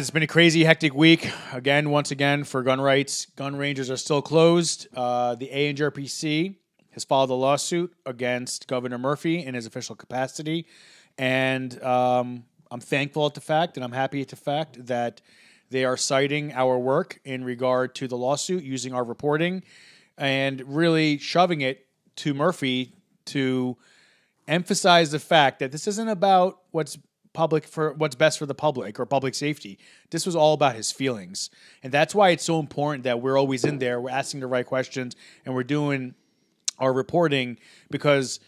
It's been a crazy, hectic week. Once again, for gun rights. Gun ranges are still closed. The NJ2AS has filed a lawsuit against Governor Murphy in his official capacity. And I'm thankful at the fact, and I'm happy at the fact that they are citing our work in regard to the lawsuit, using our reporting, and really shoving it to Murphy to emphasize the fact that this isn't about what's best for the public or public safety. This was all about his feelings. And that's why it's so important that we're always in there, we're asking the right questions, and we're doing our reporting, because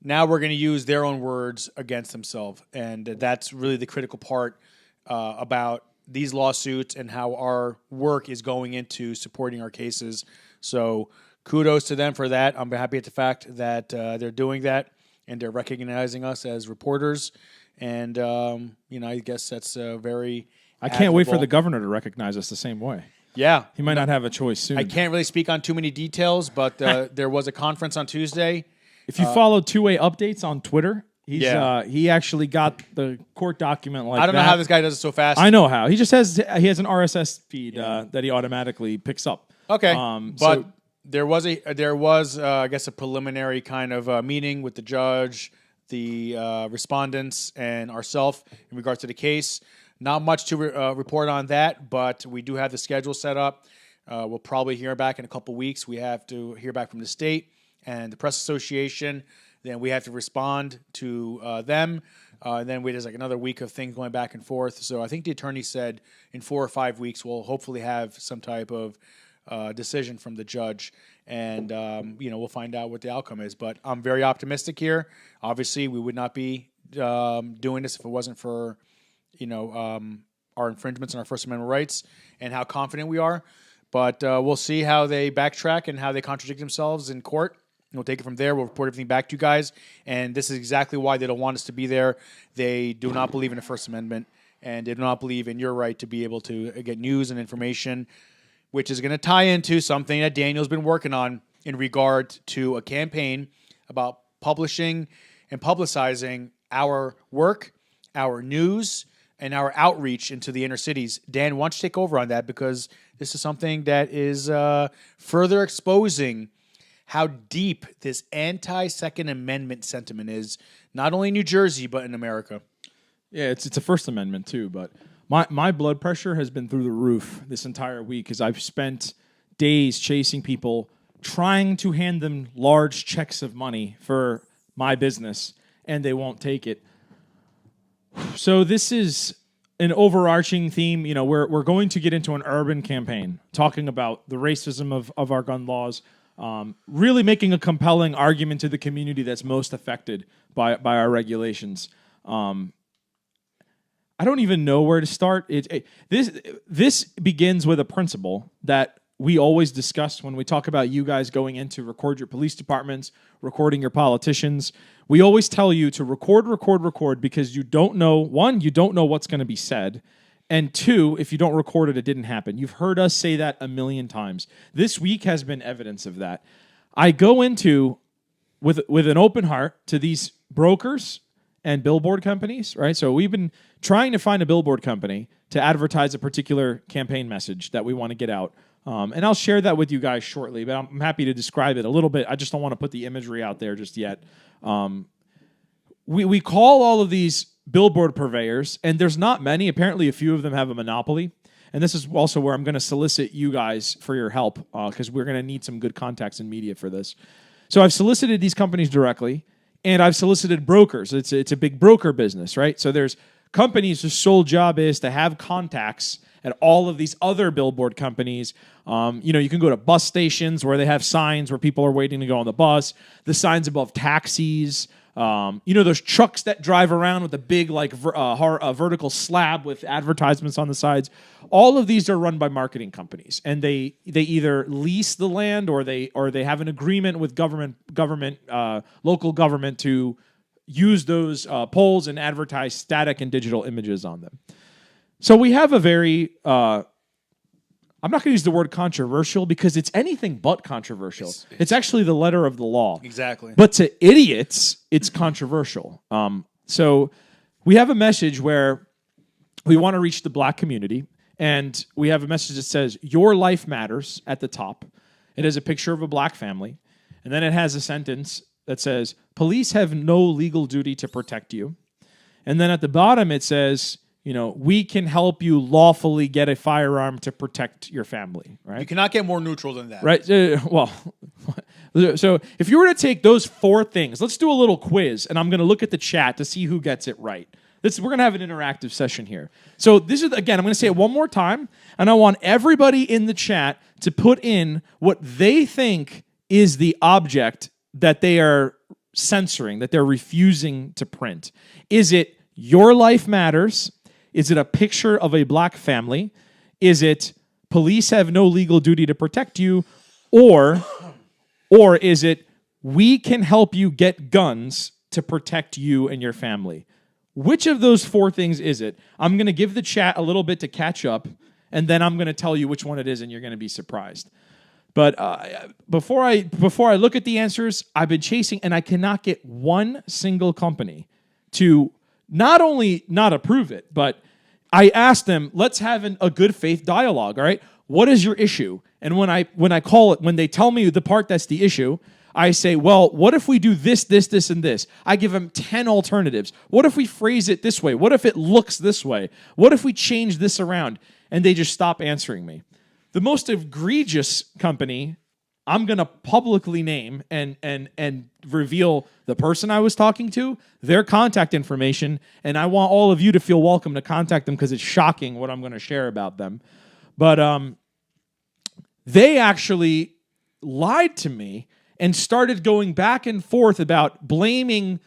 now we're going to use their own words against themselves. And that's really the critical part about these lawsuits and how our work is going into supporting our cases. So kudos to them for that. I'm happy at the fact that they're doing that and they're recognizing us as reporters. And, I guess that's very I can't wait for the governor to recognize us the same way. Yeah. He might not have a choice soon. I can't really speak on too many details, but there was a conference on Tuesday. If you follow 2A updates on Twitter, he actually got the court document like that. I don't know how this guy does it so fast. I know how. He just has an RSS feed that he automatically picks up. Okay. But there was I guess a preliminary kind of meeting with the judge, the respondents, and ourselves in regards to the case. Not much to report on that, but we do have the schedule set up. We'll probably hear back in a couple weeks. We have to hear back from the state and the press association. Then we have to respond to them. Then there's like another week of things going back and forth. So I think the attorney said in 4 or 5 weeks we'll hopefully have some type of decision from the judge, and we'll find out what the outcome is. But I'm very optimistic here. Obviously, we would not be doing this if it wasn't for our infringements on our First Amendment rights and how confident we are. But we'll see how they backtrack and how they contradict themselves in court. We'll take it from there. We'll report everything back to you guys. And this is exactly why they don't want us to be there. They do not believe in the First Amendment, and they do not believe in your right to be able to get news and information, which is going to tie into something that Daniel's been working on in regard to a campaign about publishing and publicizing our work, our news, and our outreach into the inner cities. Dan, why don't you take over on that, because this is something that is further exposing how deep this anti-Second Amendment sentiment is, not only in New Jersey, but in America. Yeah, it's a First Amendment too, but my blood pressure has been through the roof this entire week as I've spent days chasing people, trying to hand them large checks of money for my business, and they won't take it. So this is an overarching theme. We're going to get into an urban campaign talking about the racism of our gun laws, really making a compelling argument to the community that's most affected by our regulations. I don't even know where to start. This begins with a principle that we always discuss when we talk about you guys going in to record your police departments, recording your politicians. We always tell you to record, because you don't know, one, you don't know what's going to be said, and two, if you don't record it, it didn't happen. You've heard us say that a million times. This week has been evidence of that. I go into with an open heart to these brokers and billboard companies, right? So we've been trying to find a billboard company to advertise a particular campaign message that we want to get out. And I'll share that with you guys shortly, but I'm happy to describe it a little bit. I just don't want to put the imagery out there just yet. We call all of these billboard purveyors, and there's not many. Apparently, a few of them have a monopoly. And this is also where I'm going to solicit you guys for your help, because we're going to need some good contacts in media for this. So I've solicited these companies directly, and I've solicited brokers. It's a big broker business, right? So there's companies whose sole job is to have contacts at all of these other billboard companies. You can go to bus stations where they have signs where people are waiting to go on the bus, the signs above taxis, those trucks that drive around with a big vertical slab with advertisements on the sides. All of these are run by marketing companies, and they either lease the land or they have an agreement with local government to use those poles and advertise static and digital images on them. So we have a very, I'm not going to use the word controversial because it's anything but controversial. It's actually the letter of the law. Exactly. But to idiots, it's controversial. So we have a message where we want to reach the black community, and we have a message that says, "Your life matters" at the top. It has a picture of a black family, and then it has a sentence that says, "Police have no legal duty to protect you." And then at the bottom it says, we can help you lawfully get a firearm to protect your family, right? You cannot get more neutral than that. Right. So if you were to take those 4 things, let's do a little quiz, and I'm going to look at the chat to see who gets it right. We're going to have an interactive session here. So this is, again, I'm going to say it one more time, and I want everybody in the chat to put in what they think is the object that they are censoring, that they're refusing to print. Is it "Your life matters"? Is it a picture of a black family? Is it "Police have no legal duty to protect you"? Or is it "We can help you get guns to protect you and your family"? Which of those 4 things is it? I'm going to give the chat a little bit to catch up, and then I'm going to tell you which one it is, and you're going to be surprised. But before I look at the answers, I've been chasing, and I cannot get one single company to not only not approve it, but I asked them, let's have a good faith dialogue, all right? What is your issue? And when they tell me the part that's the issue, I say, well, what if we do this, this, this, and this? I give them 10 alternatives. What if we phrase it this way? What if it looks this way? What if we change this around? And they just stop answering me. The most egregious company I'm going to publicly name and reveal the person I was talking to, their contact information, and I want all of you to feel welcome to contact them because it's shocking what I'm going to share about them. But they actually lied to me and started going back and forth about blaming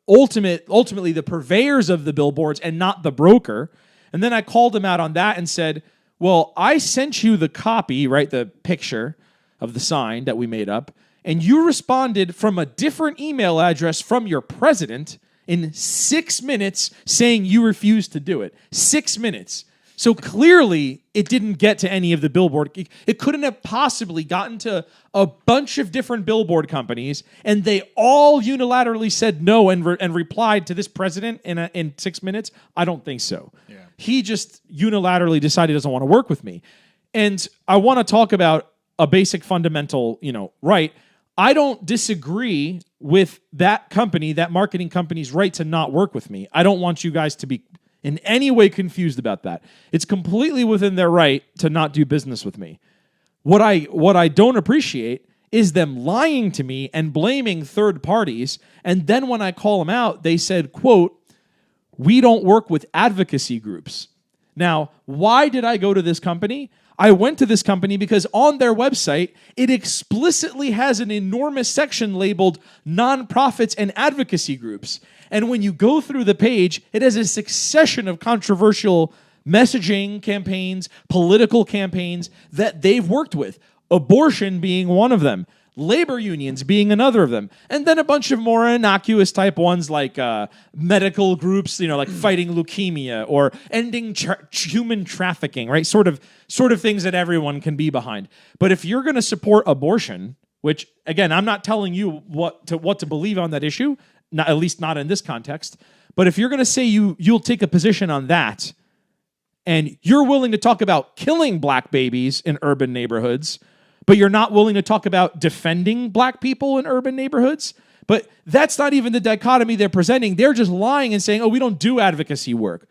ultimately the purveyors of the billboards and not the broker. And then I called them out on that and said, well, I sent you the copy, right, the picture of the sign that we made up, and you responded from a different email address from your president in 6 minutes saying you refused to do it. 6 minutes. So clearly, it didn't get to any of the billboard. It couldn't have possibly gotten to a bunch of different billboard companies, and they all unilaterally said no and replied to this president in 6 minutes. I don't think so. Yeah. He just unilaterally decided he doesn't want to work with me. And I want to talk about a basic fundamental, right. I don't disagree with that company, that marketing company's right to not work with me. I don't want you guys to be in any way confused about that. It's completely within their right to not do business with me. What I don't appreciate is them lying to me and blaming third parties. And then when I call them out, they said, quote, "We don't work with advocacy groups." Now, why did I go to this company? I went to this company because on their website, it explicitly has an enormous section labeled nonprofits and advocacy groups. And when you go through the page, it has a succession of controversial messaging campaigns, political campaigns that they've worked with. Abortion being one of them. Labor unions being another of them. And then a bunch of more innocuous type ones like medical groups, like fighting leukemia or ending human trafficking, right? Sort of things that everyone can be behind. But if you're going to support abortion, which, again, I'm not telling you what to believe on that issue, at least not in this context, but if you're going to say you'll take a position on that, and you're willing to talk about killing black babies in urban neighborhoods, but you're not willing to talk about defending black people in urban neighborhoods. But that's not even the dichotomy they're presenting. They're just lying and saying, oh, we don't do advocacy work.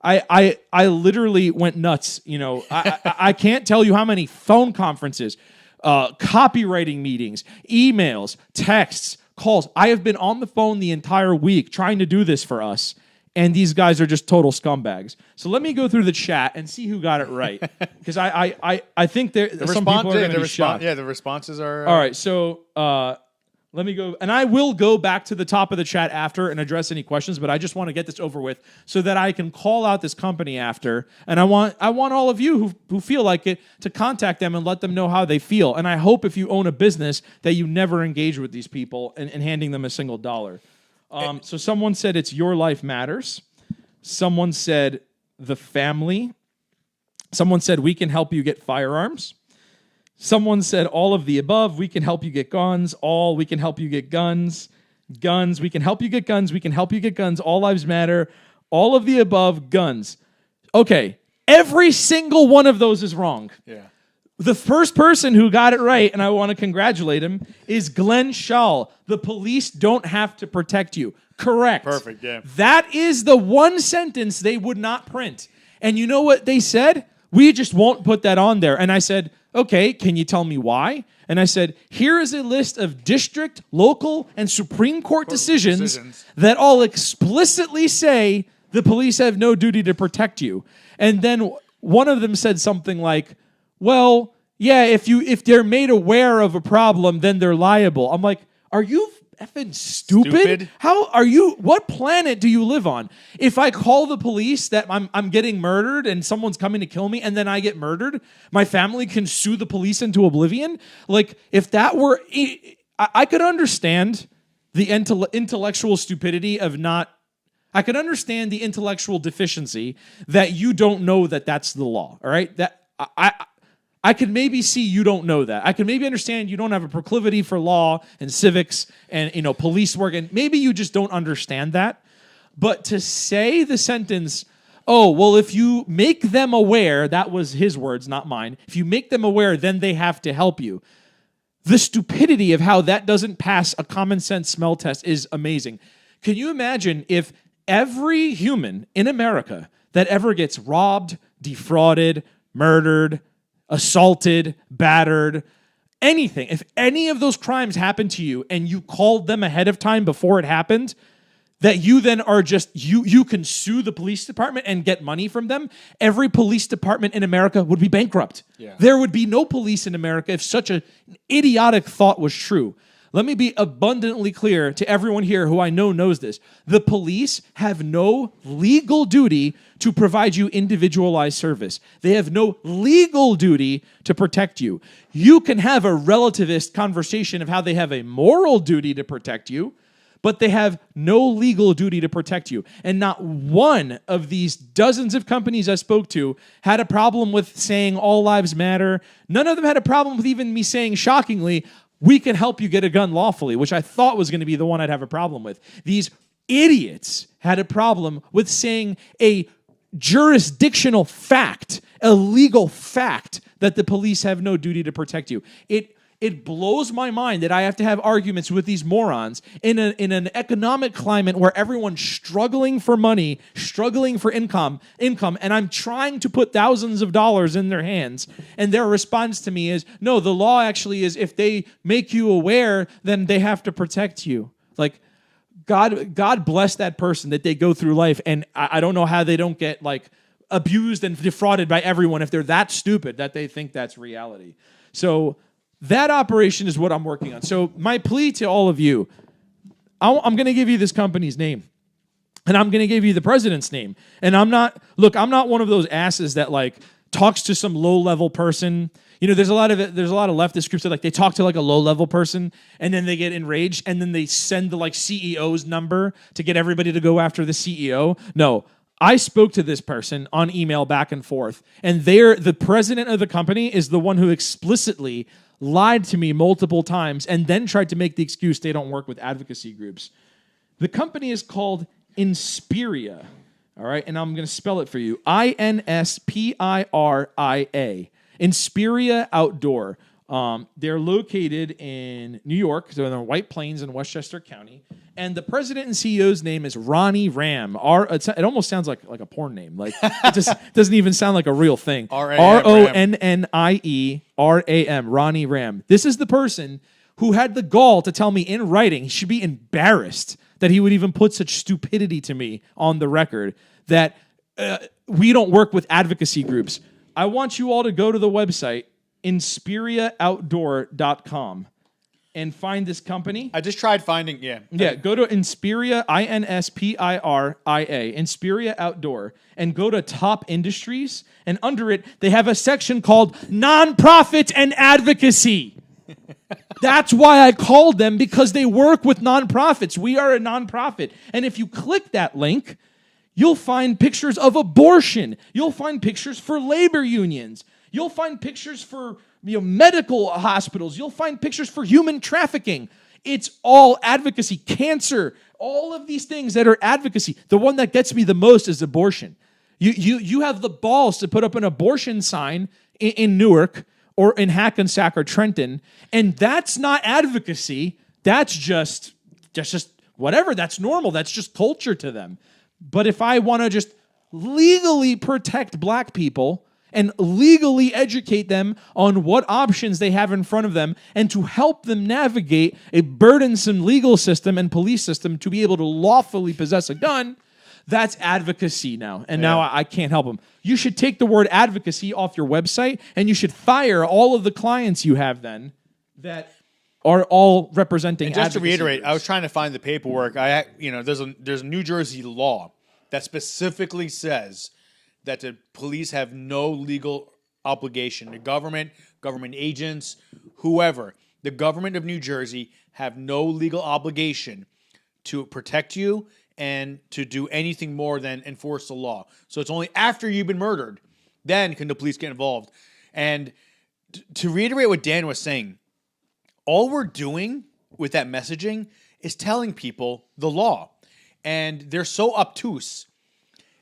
I literally went nuts. I can't tell you how many phone conferences, copywriting meetings, emails, texts, calls. I have been on the phone the entire week trying to do this for us. And these guys are just total scumbags. So let me go through the chat and see who got it right. Because I think some people are going to be shocked. Yeah, the responses are... All right, so let me go... And I will go back to the top of the chat after and address any questions, but I just want to get this over with so that I can call out this company after. And I want all of you who feel like it to contact them and let them know how they feel. And I hope if you own a business that you never engage with these people and handing them a single dollar. So someone said it's Your Life Matters. Someone said the family. Someone said we can help you get firearms. Someone said all of the above. We can help you get guns. All we can help you get guns. Guns. We can help you get guns. We can help you get guns. All lives matter. all of the above, guns. Okay, every single one of those is wrong. Yeah. The first person who got it right, and I want to congratulate him, is Glenn Shaw. The police don't have to protect you. Correct. Perfect, yeah. That is the one sentence they would not print. And you know what they said? We just won't put that on there. And I said, okay, can you tell me why? And I said, here is a list of district, local, and Supreme Court decisions that all explicitly say the police have no duty to protect you. And then one of them said something like, well, yeah, if they're made aware of a problem, then they're liable. I'm like, are you effing stupid? How are you? What planet do you live on? If I call the police that I'm getting murdered and someone's coming to kill me and then I get murdered, my family can sue the police into oblivion? Like, if that were... I could understand the intellectual stupidity of not... I could understand the intellectual deficiency that you don't know that that's the law, all right? That I could maybe see you don't know that. I could maybe understand you don't have a proclivity for law and civics and, police work, and maybe you just don't understand that. But to say the sentence, oh, well, if you make them aware, that was his words, not mine. If you make them aware, then they have to help you. The stupidity of how that doesn't pass a common sense smell test is amazing. Can you imagine if every human in America that ever gets robbed, defrauded, murdered, assaulted, battered, anything, if any of those crimes happened to you and you called them ahead of time before it happened, that you then are just, you can sue the police department and get money from them, every police department in America would be bankrupt. Yeah. There would be no police in America if such an idiotic thought was true. Let me be abundantly clear to everyone here who I know knows this. The police have no legal duty to provide you individualized service. They have no legal duty to protect you. You can have a relativist conversation of how they have a moral duty to protect you, but they have no legal duty to protect you. And not one of these dozens of companies I spoke to had a problem with saying all lives matter. None of them had a problem with even me saying, shockingly, we can help you get a gun lawfully, which I thought was going to be the one I'd have a problem with. These idiots had a problem with saying a jurisdictional fact, a legal fact, that the police have no duty to protect you. It blows my mind that I have to have arguments with these morons in an economic climate where everyone's struggling for money, struggling for income, and I'm trying to put thousands of dollars in their hands, and their response to me is, no, the law actually is if they make you aware, then they have to protect you. Like, God bless that person that they go through life, and I don't know how they don't get, like, abused and defrauded by everyone if they're that stupid that they think that's reality. So that operation is what I'm working on. So my plea to all of you, I'm going to give you this company's name, and I'm going to give you the president's name. And I'm not one of those asses that like talks to some low-level person. There's a lot of leftist groups that like they talk to like a low-level person, and then they get enraged, and then they send the like CEO's number to get everybody to go after the CEO. No. I spoke to this person on email back and forth, and the president of the company is the one who explicitly lied to me multiple times and then tried to make the excuse they don't work with advocacy groups. The company is called Inspiria, all right? And I'm going to spell it for you. Inspiria. Inspiria Outdoor. They're located in New York, so in the White Plains in Westchester County. And the president and CEO's name is Ronnie Ram. It almost sounds like a porn name. Like it just doesn't even sound like a real thing. RONNIERAM. Ronnie Ram. This is the person who had the gall to tell me in writing, he should be embarrassed that he would even put such stupidity to me on the record, that we don't work with advocacy groups. I want you all to go to the website, inspiriaoutdoor.com. and find this company. I just tried finding, Yeah, go to Inspiria, Inspiria, Inspiria Outdoor, and go to Top Industries, and under it, they have a section called Nonprofit and Advocacy. That's why I called them, because they work with nonprofits. We are a nonprofit. And if you click that link, you'll find pictures of abortion. You'll find pictures for labor unions. You'll find pictures for medical hospitals. You'll find pictures for human trafficking. It's all advocacy. Cancer, all of these things that are advocacy. The one that gets me the most is abortion. You have the balls to put up an abortion sign in Newark or in Hackensack or Trenton, and that's not advocacy. That's just whatever. That's normal. That's just culture to them. But if I want to just legally protect black people and legally educate them on what options they have in front of them and to help them navigate a burdensome legal system and police system to be able to lawfully possess a gun, that's advocacy now. And now I can't help them. You should take the word advocacy off your website, and you should fire all of the clients you have then that are all representing and just to reiterate, groups. I was trying to find the paperwork. There's a New Jersey law that specifically says that the police have no legal obligation. The government agents, whoever, the government of New Jersey have no legal obligation to protect you and to do anything more than enforce the law. So it's only after you've been murdered, then can the police get involved. And to reiterate what Dan was saying, all we're doing with that messaging is telling people the law. And they're so obtuse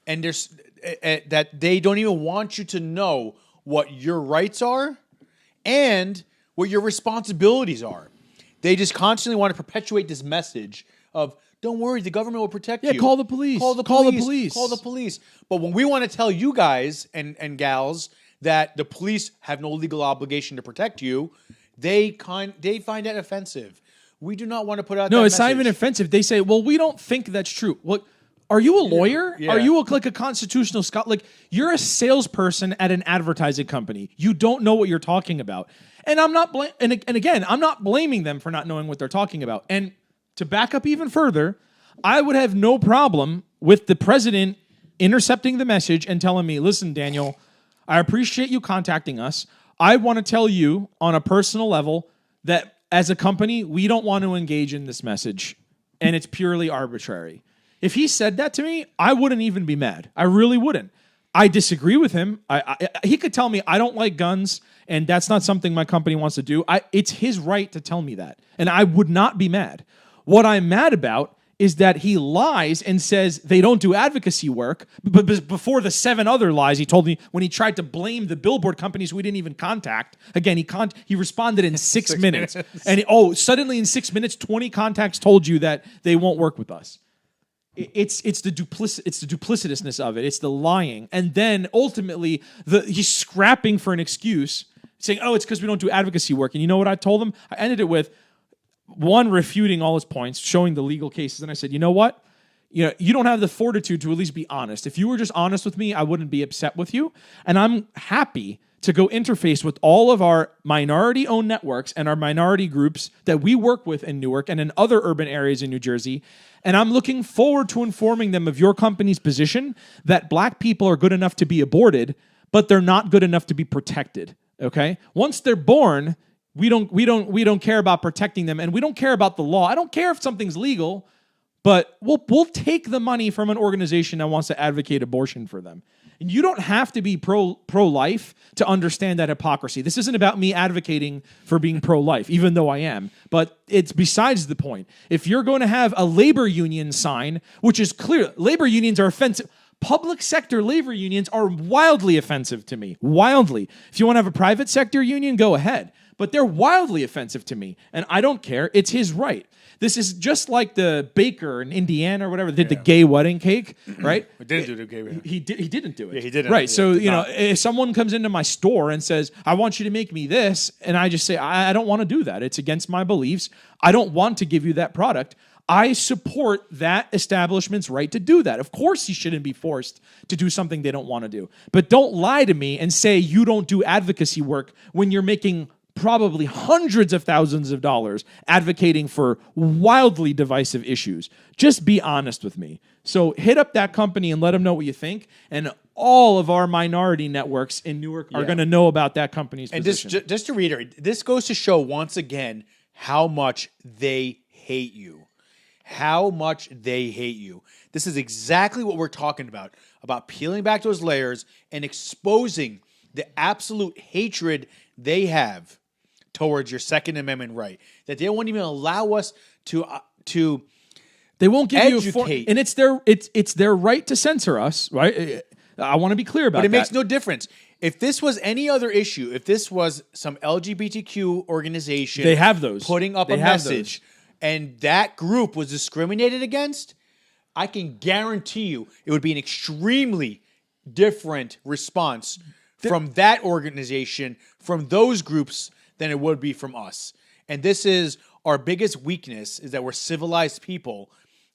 and that they don't even want you to know what your rights are and what your responsibilities are. They just constantly want to perpetuate this message of, don't worry, the government will protect you. Yeah, call the police. Call the police. But when we want to tell you guys and gals that the police have no legal obligation to protect you, they find that offensive. We do not want to put out that No, it's message. not even offensive. They say, well, we don't think that's true. Well, are you a lawyer? Yeah. Are you like a constitutional scholar? Like, you're a salesperson at an advertising company. You don't know what you're talking about. And I'm not and again, I'm not blaming them for not knowing what they're talking about. And to back up even further, I would have no problem with the president intercepting the message and telling me, listen, Daniel, I appreciate you contacting us. I want to tell you on a personal level that as a company, we don't want to engage in this message, and it's purely arbitrary. If he said that to me, I wouldn't even be mad. I really wouldn't. I disagree with him. He could tell me I don't like guns, and that's not something my company wants to do. It's his right to tell me that, and I would not be mad. What I'm mad about is that he lies and says they don't do advocacy work. But before the 7 other lies he told me when he tried to blame the billboard companies we didn't even contact. Again, he responded in 6 minutes. And suddenly in 6 minutes, 20 contacts told you that they won't work with us. It's the duplicitousness of it. It's the lying. And then ultimately, he's scrapping for an excuse, saying, it's because we don't do advocacy work. And you know what I told him? I ended it with, one, refuting all his points, showing the legal cases. And I said, you know what? You don't have the fortitude to at least be honest. If you were just honest with me, I wouldn't be upset with you. And I'm happy to go interface with all of our minority-owned networks and our minority groups that we work with in Newark and in other urban areas in New Jersey. And I'm looking forward to informing them of your company's position that black people are good enough to be aborted, but they're not good enough to be protected. Okay? Once they're born, we don't care about protecting them, and we don't care about the law. I don't care if something's legal, but we'll take the money from an organization that wants to advocate abortion for them. And you don't have to be pro-life to understand that hypocrisy. This isn't about me advocating for being pro-life, even though I am. But it's besides the point. If you're going to have a labor union sign, which is clear, labor unions are offensive. Public sector labor unions are wildly offensive to me. Wildly. If you want to have a private sector union, go ahead. But they're wildly offensive to me. And I don't care. It's his right. This is just like the baker in Indiana or whatever that did the gay wedding cake, right? He didn't do the gay wedding. He didn't do it. Yeah, he didn't. Right. Yeah, So, if someone comes into my store and says, I want you to make me this, and I just say, I don't want to do that. It's against my beliefs. I don't want to give you that product. I support that establishment's right to do that. Of course, he shouldn't be forced to do something they don't want to do. But don't lie to me and say you don't do advocacy work when you're making probably hundreds of thousands of dollars advocating for wildly divisive issues. Just be honest with me. So hit up that company and let them know what you think. And all of our minority networks in Newark are going to know about that company's position. And just to reiterate, this goes to show once again how much they hate you. How much they hate you. This is exactly what we're talking about peeling back those layers and exposing the absolute hatred they have towards your Second Amendment right, that they won't even allow us to They won't give Educate. you and it's their right to censor us, right? I want to be clear about that. But it makes no difference. If this was any other issue, if this was some LGBTQ organization, They have those. putting up They a have message, and that group was discriminated against, I can guarantee you it would be an extremely different response from that organization, from those groups, than it would be from us. And this is our biggest weakness, is that we're civilized people,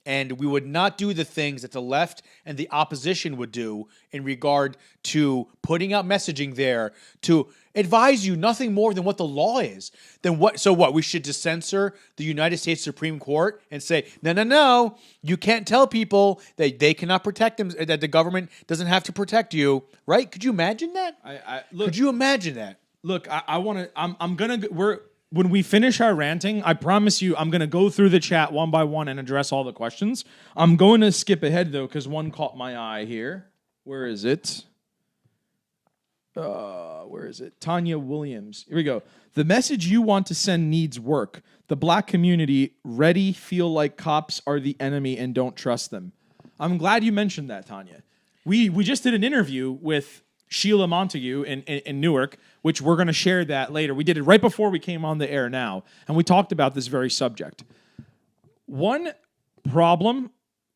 and we would not do the things that the left and the opposition would do in regard to putting out messaging there to advise you nothing more than what the law is. Then what? So what? We should just censor the United States Supreme Court and say, no, you can't tell people that they cannot protect them, that the government doesn't have to protect you, right? Could you imagine that? Could you imagine that? Look, I want to. I'm gonna. When we finish our ranting, I promise you, I'm gonna go through the chat one by one and address all the questions. I'm going to skip ahead though, because one caught my eye here. Where is it? Where is it? Tanya Williams. Here we go. The message you want to send needs work. The black community feel like cops are the enemy and don't trust them. I'm glad you mentioned that, Tanya. We just did an interview with Sheila Montague in Newark, which we're going to share that later. We did it right before we came on the air now, and we talked about this very subject. One problem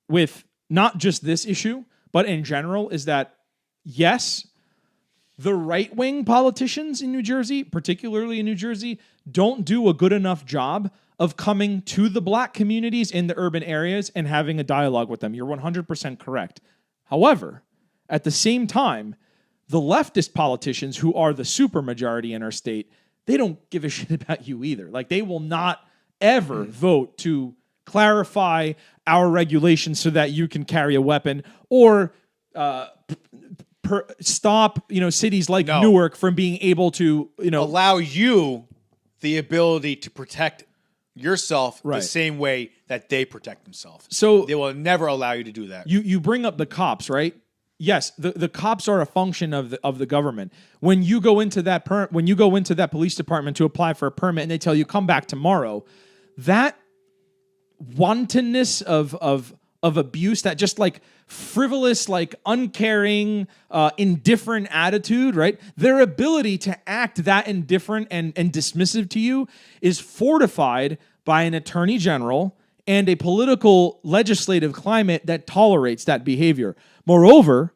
with not just this issue, but in general, is that, yes, the right-wing politicians in New Jersey, particularly in New Jersey, don't do a good enough job of coming to the black communities in the urban areas and having a dialogue with them. You're 100% correct. However, at the same time, the leftist politicians, who are the supermajority in our state, they don't give a shit about you either. Like, they will not ever vote to clarify our regulations so that you can carry a weapon or stop, cities like Newark from being able to, allow you the ability to protect yourself Right. the same way that they protect themselves. So they will never allow you to do that. You bring up the cops, right? Yes, the cops are a function of the government. When you go into that police department to apply for a permit and they tell you come back tomorrow, that wantonness of abuse, that just like frivolous, like uncaring, indifferent attitude, right? Their ability to act that indifferent and dismissive to you is fortified by an attorney general and a political legislative climate that tolerates that behavior. Moreover,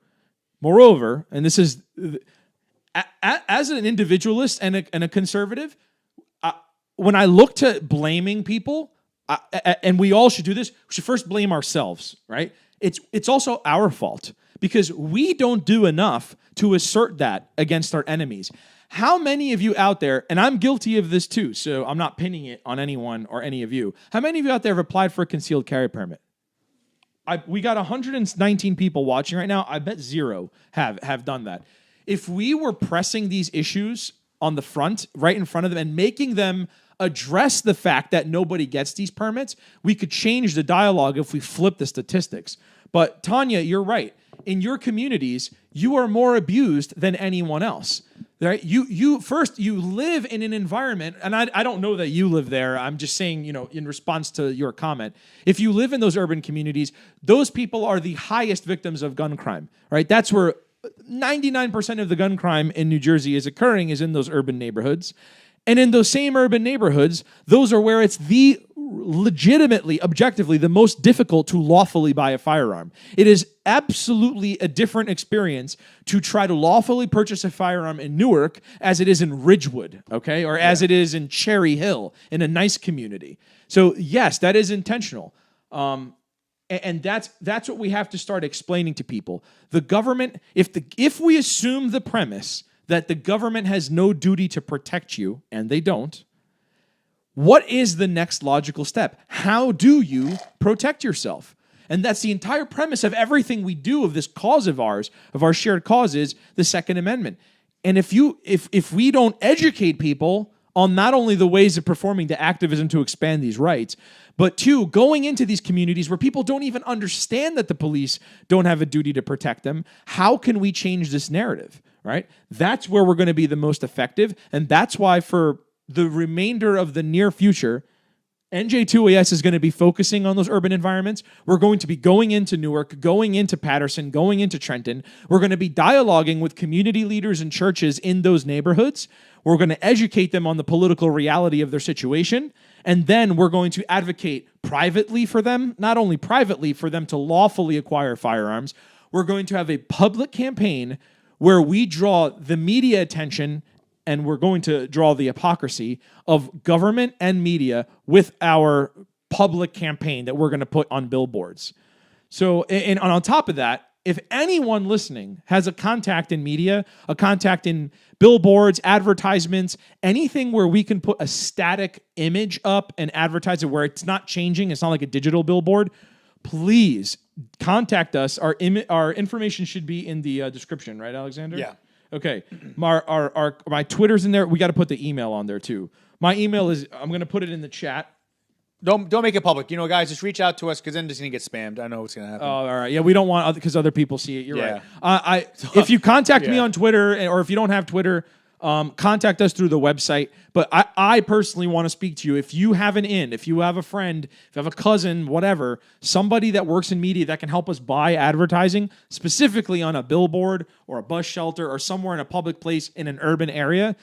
and this is, as an individualist and a conservative, when I look to blaming people, and we all should do this, we should first blame ourselves, right? It's also our fault because we don't do enough to assert that against our enemies. How many of you out there, and I'm guilty of this too, so I'm not pinning it on anyone or any of you. How many of you out there have applied for a concealed carry permit? We got 119 people watching right now. I bet 0 have done that. If we were pressing these issues on the front, right in front of them, and making them address the fact that nobody gets these permits, we could change the dialogue if we flip the statistics. But Tanya, you're right. In your communities, you are more abused than anyone else. Right? You live in an environment, and I don't know that you live there. I'm just saying, in response to your comment, if you live in those urban communities, those people are the highest victims of gun crime, right? That's where 99% of the gun crime in New Jersey is occurring, is in those urban neighborhoods. And in those same urban neighborhoods, those are where it's legitimately, objectively, the most difficult to lawfully buy a firearm. It is absolutely a different experience to try to lawfully purchase a firearm in Newark as it is in Ridgewood, okay? Or as it is in Cherry Hill, in a nice community. So yes, that is intentional. And that's what we have to start explaining to people. The government, if we assume the premise that the government has no duty to protect you, and they don't, what is the next logical step? How do you protect yourself? And that's the entire premise of everything we do, of this cause of ours, of our shared cause, is the Second Amendment. And if we don't educate people on not only the ways of performing the activism to expand these rights, but 2, going into these communities where people don't even understand that the police don't have a duty to protect them, how can we change this narrative, right? That's where we're going to be the most effective, and that's why for the remainder of the near future, NJ2AS is going to be focusing on those urban environments. We're going to be going into Newark, going into Patterson, going into Trenton. We're going to be dialoguing with community leaders and churches in those neighborhoods. We're going to educate them on the political reality of their situation. And then we're going to advocate privately for them, not only privately for them to lawfully acquire firearms. We're going to have a public campaign where we draw the media attention, and we're going to draw the hypocrisy of government and media with our public campaign that we're going to put on billboards. So, and on top of that, if anyone listening has a contact in media, a contact in billboards, advertisements, anything where we can put a static image up and advertise it where it's not changing, it's not like a digital billboard, please contact us. Our information should be in the description, right, Alexander? Yeah. Okay. My Twitter's in there. We got to put the email on there too. My email is, I'm going to put it in the chat. Don't make it public. Guys, just reach out to us because then it's going to get spammed. I know what's going to happen. Oh, all right. Yeah, we don't want because other people see it. You're right. If you contact me on Twitter, or if you don't have Twitter, contact us through the website. But I personally want to speak to you. If you have if you have a friend, if you have a cousin, whatever, somebody that works in media that can help us buy advertising, specifically on a billboard or a bus shelter or somewhere in a public place in an urban area,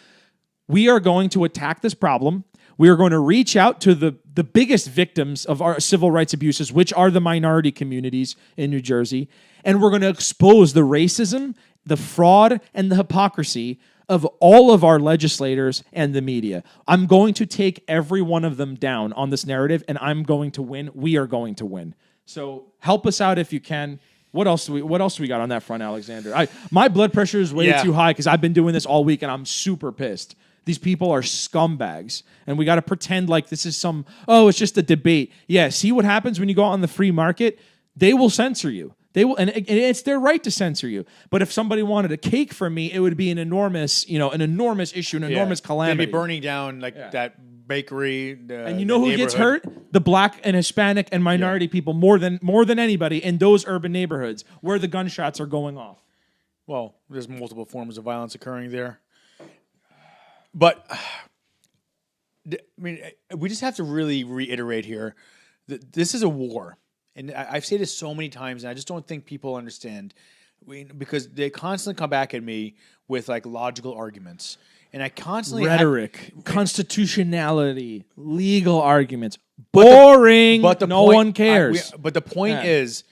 we are going to attack this problem. We are going to reach out to the biggest victims of our civil rights abuses, which are the minority communities in New Jersey. And we're going to expose the racism, the fraud, and the hypocrisy of all of our legislators and the media. I'm going to take every one of them down on this narrative, and I'm going to win. We are going to win. So help us out if you can. What else do we got on that front, Alexander? My blood pressure is way too high because I've been doing this all week, and I'm super pissed. These people are scumbags, and we got to pretend like this is it's just a debate. Yeah, see what happens when you go out on the free market? They will censor you. They will, and it's their right to censor you. But if somebody wanted a cake from me, it would be an enormous issue, an enormous calamity. They'd be burning down that bakery. And you know who gets hurt? The black and Hispanic and minority people more than anybody in those urban neighborhoods where the gunshots are going off. Well, there's multiple forms of violence occurring there. But, we just have to really reiterate here that this is a war. And I've said this so many times, and I just don't think people understand. Because they constantly come back at me with, logical arguments. And I constantly... Rhetoric, constitutionality, legal arguments. Boring, but no one cares. But the point is...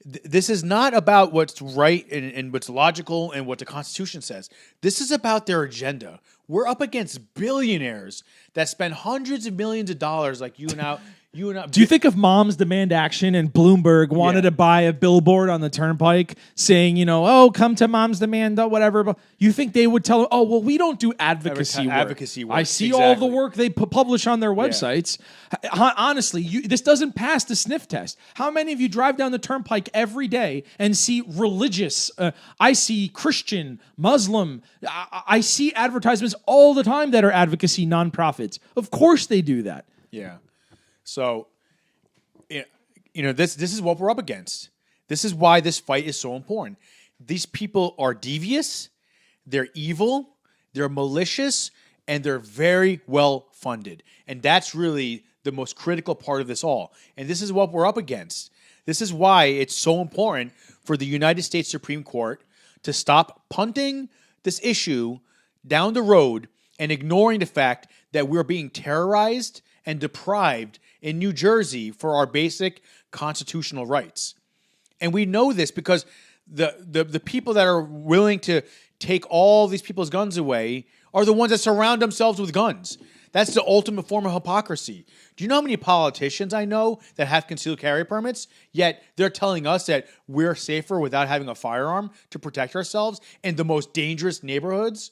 This is not about what's right and what's logical and what the Constitution says. This is about their agenda. We're up against billionaires that spend hundreds of millions of dollars like you and I. Do you think if Moms Demand Action and Bloomberg wanted to buy a billboard on the turnpike saying, come to Moms Demand, whatever, you think they would tell them, oh, well, we don't do advocacy work. I see all the work they publish on their websites. Yeah. Honestly, this doesn't pass the sniff test. How many of you drive down the turnpike every day and see religious, I see Christian, Muslim, I see advertisements all the time that are advocacy nonprofits. Of course they do that. Yeah. So, this is what we're up against. This is why this fight is so important. These people are devious, they're evil, they're malicious, and they're very well funded. And that's really the most critical part of this all. And this is what we're up against. This is why it's so important for the United States Supreme Court to stop punting this issue down the road and ignoring the fact that we're being terrorized and deprived in New Jersey for our basic constitutional rights. And we know this because the people that are willing to take all these people's guns away are the ones that surround themselves with guns. That's the ultimate form of hypocrisy. Do you know how many politicians I know that have concealed carry permits, yet they're telling us that we're safer without having a firearm to protect ourselves in the most dangerous neighborhoods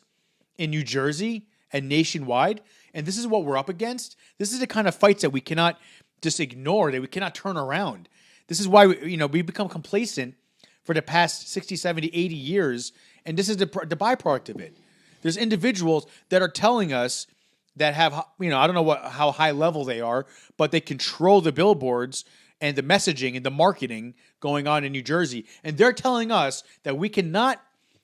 in New Jersey and nationwide? And this is what we're up against. This is the kind of fights that we cannot just ignore, that we cannot turn around. This is why we've become complacent for the past 60, 70, 80 years, and this is the byproduct of it. There's individuals that are telling us that have, I don't know how high level they are, but they control the billboards and the messaging and the marketing going on in New Jersey. And they're telling us that we cannot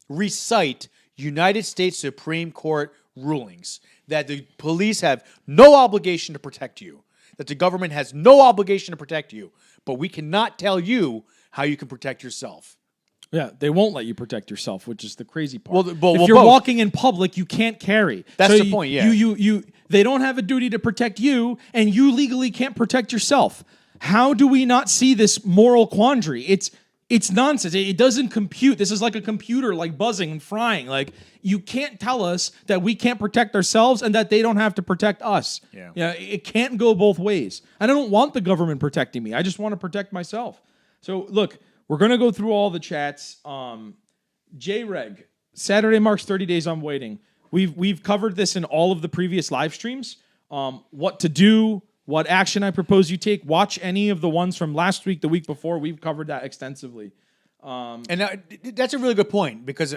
recite United States Supreme Court rulings, that the police have no obligation to protect you, that the government has no obligation to protect you, but we cannot tell you how you can protect yourself. Yeah, they won't let you protect yourself, which is the crazy part. If well, you're both. walking in public, you can't carry. That's the point, yeah. They don't have a duty to protect you, and you legally can't protect yourself. How do we not see this moral quandary? It's nonsense. It doesn't compute. This is like a computer, like buzzing and frying. Like, you can't tell us that we can't protect ourselves and that they don't have to protect us. Yeah, it can't go both ways. And I don't want the government protecting me. I just want to protect myself. So, look, we're going to go through all the chats. J-Reg, Saturday marks 30 days I'm waiting. We've covered this in all of the previous live streams. What to do, what action I propose you take. Watch any of the ones from last week, the week before. We've covered that extensively. And that's a really good point because,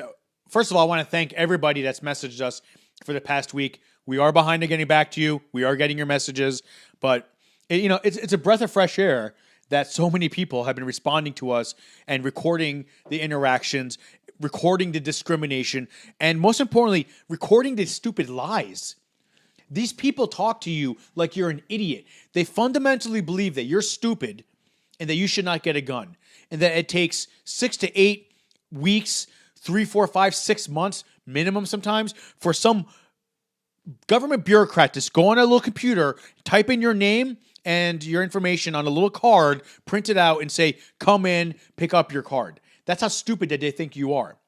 first of all, I want to thank everybody that's messaged us for the past week. We are behind in getting back to you. We are getting your messages. But, it's a breath of fresh air that so many people have been responding to us and recording the interactions, recording the discrimination, and most importantly, recording the stupid lies. These people talk to you like you're an idiot. They fundamentally believe that you're stupid and that you should not get a gun, and that it takes 6 to 8 weeks, 3, 4, 5, 6 months minimum sometimes for some government bureaucrat to go on a little computer, type in your name and your information on a little card, print it out, and say, come in, pick up your card. That's how stupid that they think you are.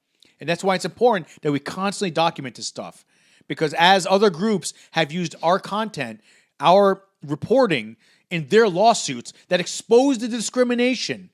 And that's why it's important that we constantly document this stuff. Because as other groups have used our content, our reporting in their lawsuits that expose the discrimination,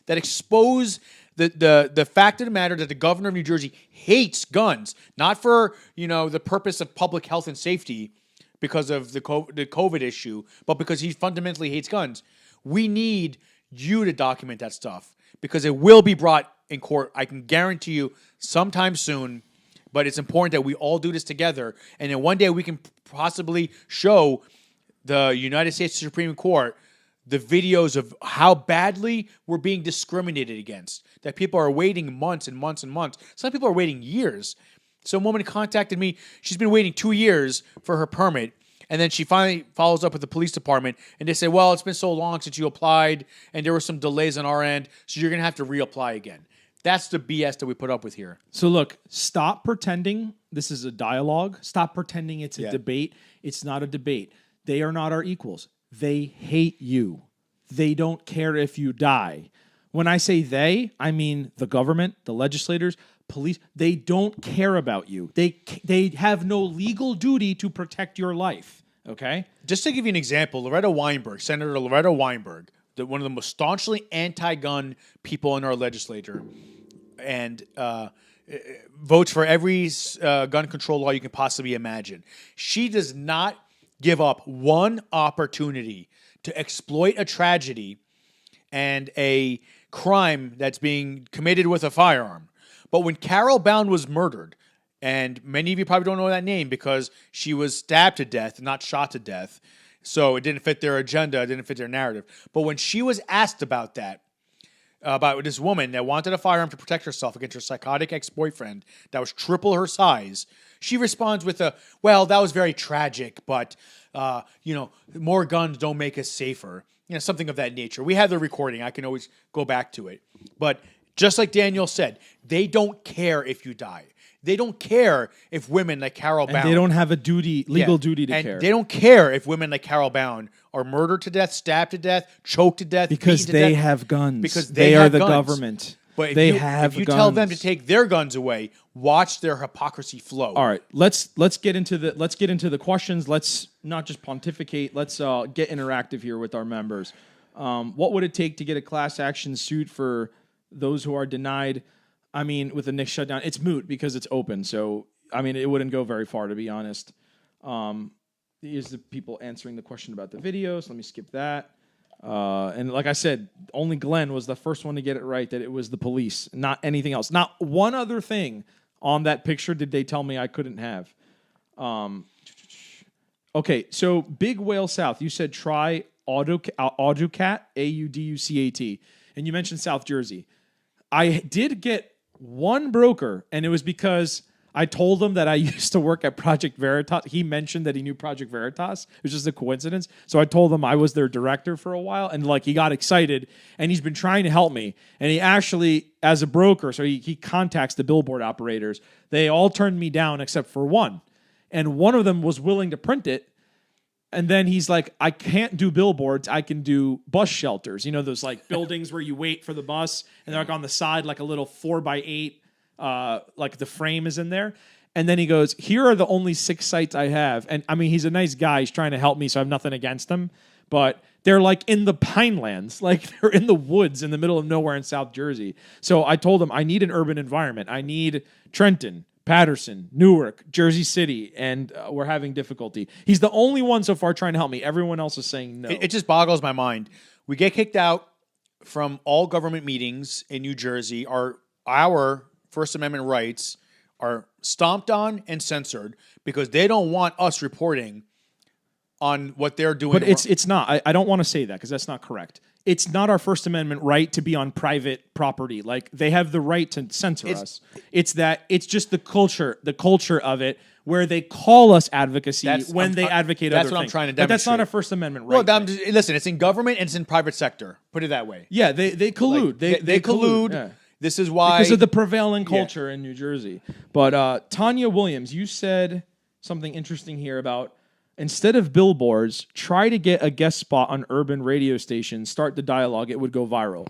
that expose the fact of the matter that the governor of New Jersey hates guns, not for, the purpose of public health and safety, because of the COVID issue, but because he fundamentally hates guns. We need you to document that stuff because it will be brought in court. I can guarantee you sometime soon, but it's important that we all do this together. And then one day we can possibly show the United States Supreme Court the videos of how badly we're being discriminated against, that people are waiting months and months and months. Some people are waiting years. So a woman contacted me. She's been waiting 2 years for her permit. And then she finally follows up with the police department. And they say, well, it's been so long since you applied. And there were some delays on our end. So you're going to have to reapply again. That's the BS that we put up with here. So look, stop pretending this is a dialogue. Stop pretending it's a debate. It's not a debate. They are not our equals. They hate you. They don't care if you die. When I say they, I mean the government, the legislators, police. They don't care about you. They have no legal duty to protect your life. Okay? Just to give you an example, Senator Loretta Weinberg, one of the most staunchly anti-gun people in our legislature, and votes for every gun control law you can possibly imagine. She does not give up one opportunity to exploit a tragedy and a crime that's being committed with a firearm. But when Carol Bound was murdered, and many of you probably don't know that name because she was stabbed to death, not shot to death, so it didn't fit their agenda, it didn't fit their narrative. But when she was asked about that, about this woman that wanted a firearm to protect herself against her psychotic ex-boyfriend that was triple her size, she responds with well, that was very tragic, but, more guns don't make us safer. Something of that nature. We have the recording. I can always go back to it. But just like Daniel said, they don't care if you die. They don't care if women like Carol Bound... they don't have a legal duty to care. They don't care if women like Carol Bound are murdered to death, stabbed to death, choked to death, because they have guns. Because they are the government. But if you tell them to take their guns away, watch their hypocrisy flow. All right, let's get into the questions. Let's not just pontificate. Let's get interactive here with our members. What would it take to get a class action suit for those who are denied? I mean, with the next shutdown, it's moot because it's open. So, I mean, it wouldn't go very far, to be honest. Here's the people answering the question about the videos. Let me skip that. And like I said, only Glenn was the first one to get it right, that it was the police, not anything else. Not one other thing on that picture did they tell me I couldn't have. Okay, so Big Whale South, you said try Auducat, Auducat, and you mentioned South Jersey. I did get one broker, and it was because I told him that I used to work at Project Veritas. He mentioned that he knew Project Veritas. It was just a coincidence. So I told him I was their director for a while, and like he got excited, and he's been trying to help me. And he actually, as a broker, so he contacts the billboard operators. They all turned me down except for one. And one of them was willing to print it. And then he's like, I can't do billboards. I can do bus shelters. You know, those like buildings where you wait for the bus and they're like on the side, like a little 4x8, like the frame is in there. And then he goes, here are the only 6 sites I have. And I mean, he's a nice guy. He's trying to help me, so I have nothing against him. But they're like in the Pinelands, like they're in the woods in the middle of nowhere in South Jersey. So I told him I need an urban environment. I need Trenton, Patterson, Newark, Jersey City, and we're having difficulty. He's the only one so far trying to help me. Everyone else is saying no. It just boggles my mind. We get kicked out from all government meetings in New Jersey. Our First Amendment rights are stomped on and censored because they don't want us reporting on what they're doing. But it's not. I don't want to say that because that's not correct. It's not our First Amendment right to be on private property. Like they have the right to censor us. It's just the culture of it where they call us advocacy when they advocate other things. That's what I'm trying to demonstrate. But that's not a First Amendment right. Well, listen, it's in government and it's in private sector. Put it that way. Yeah, they collude. Like, they collude. Yeah. This is why. Because of the prevailing culture in New Jersey. But Tanya Williams, you said something interesting here about instead of billboards, try to get a guest spot on urban radio stations, start the dialogue, it would go viral.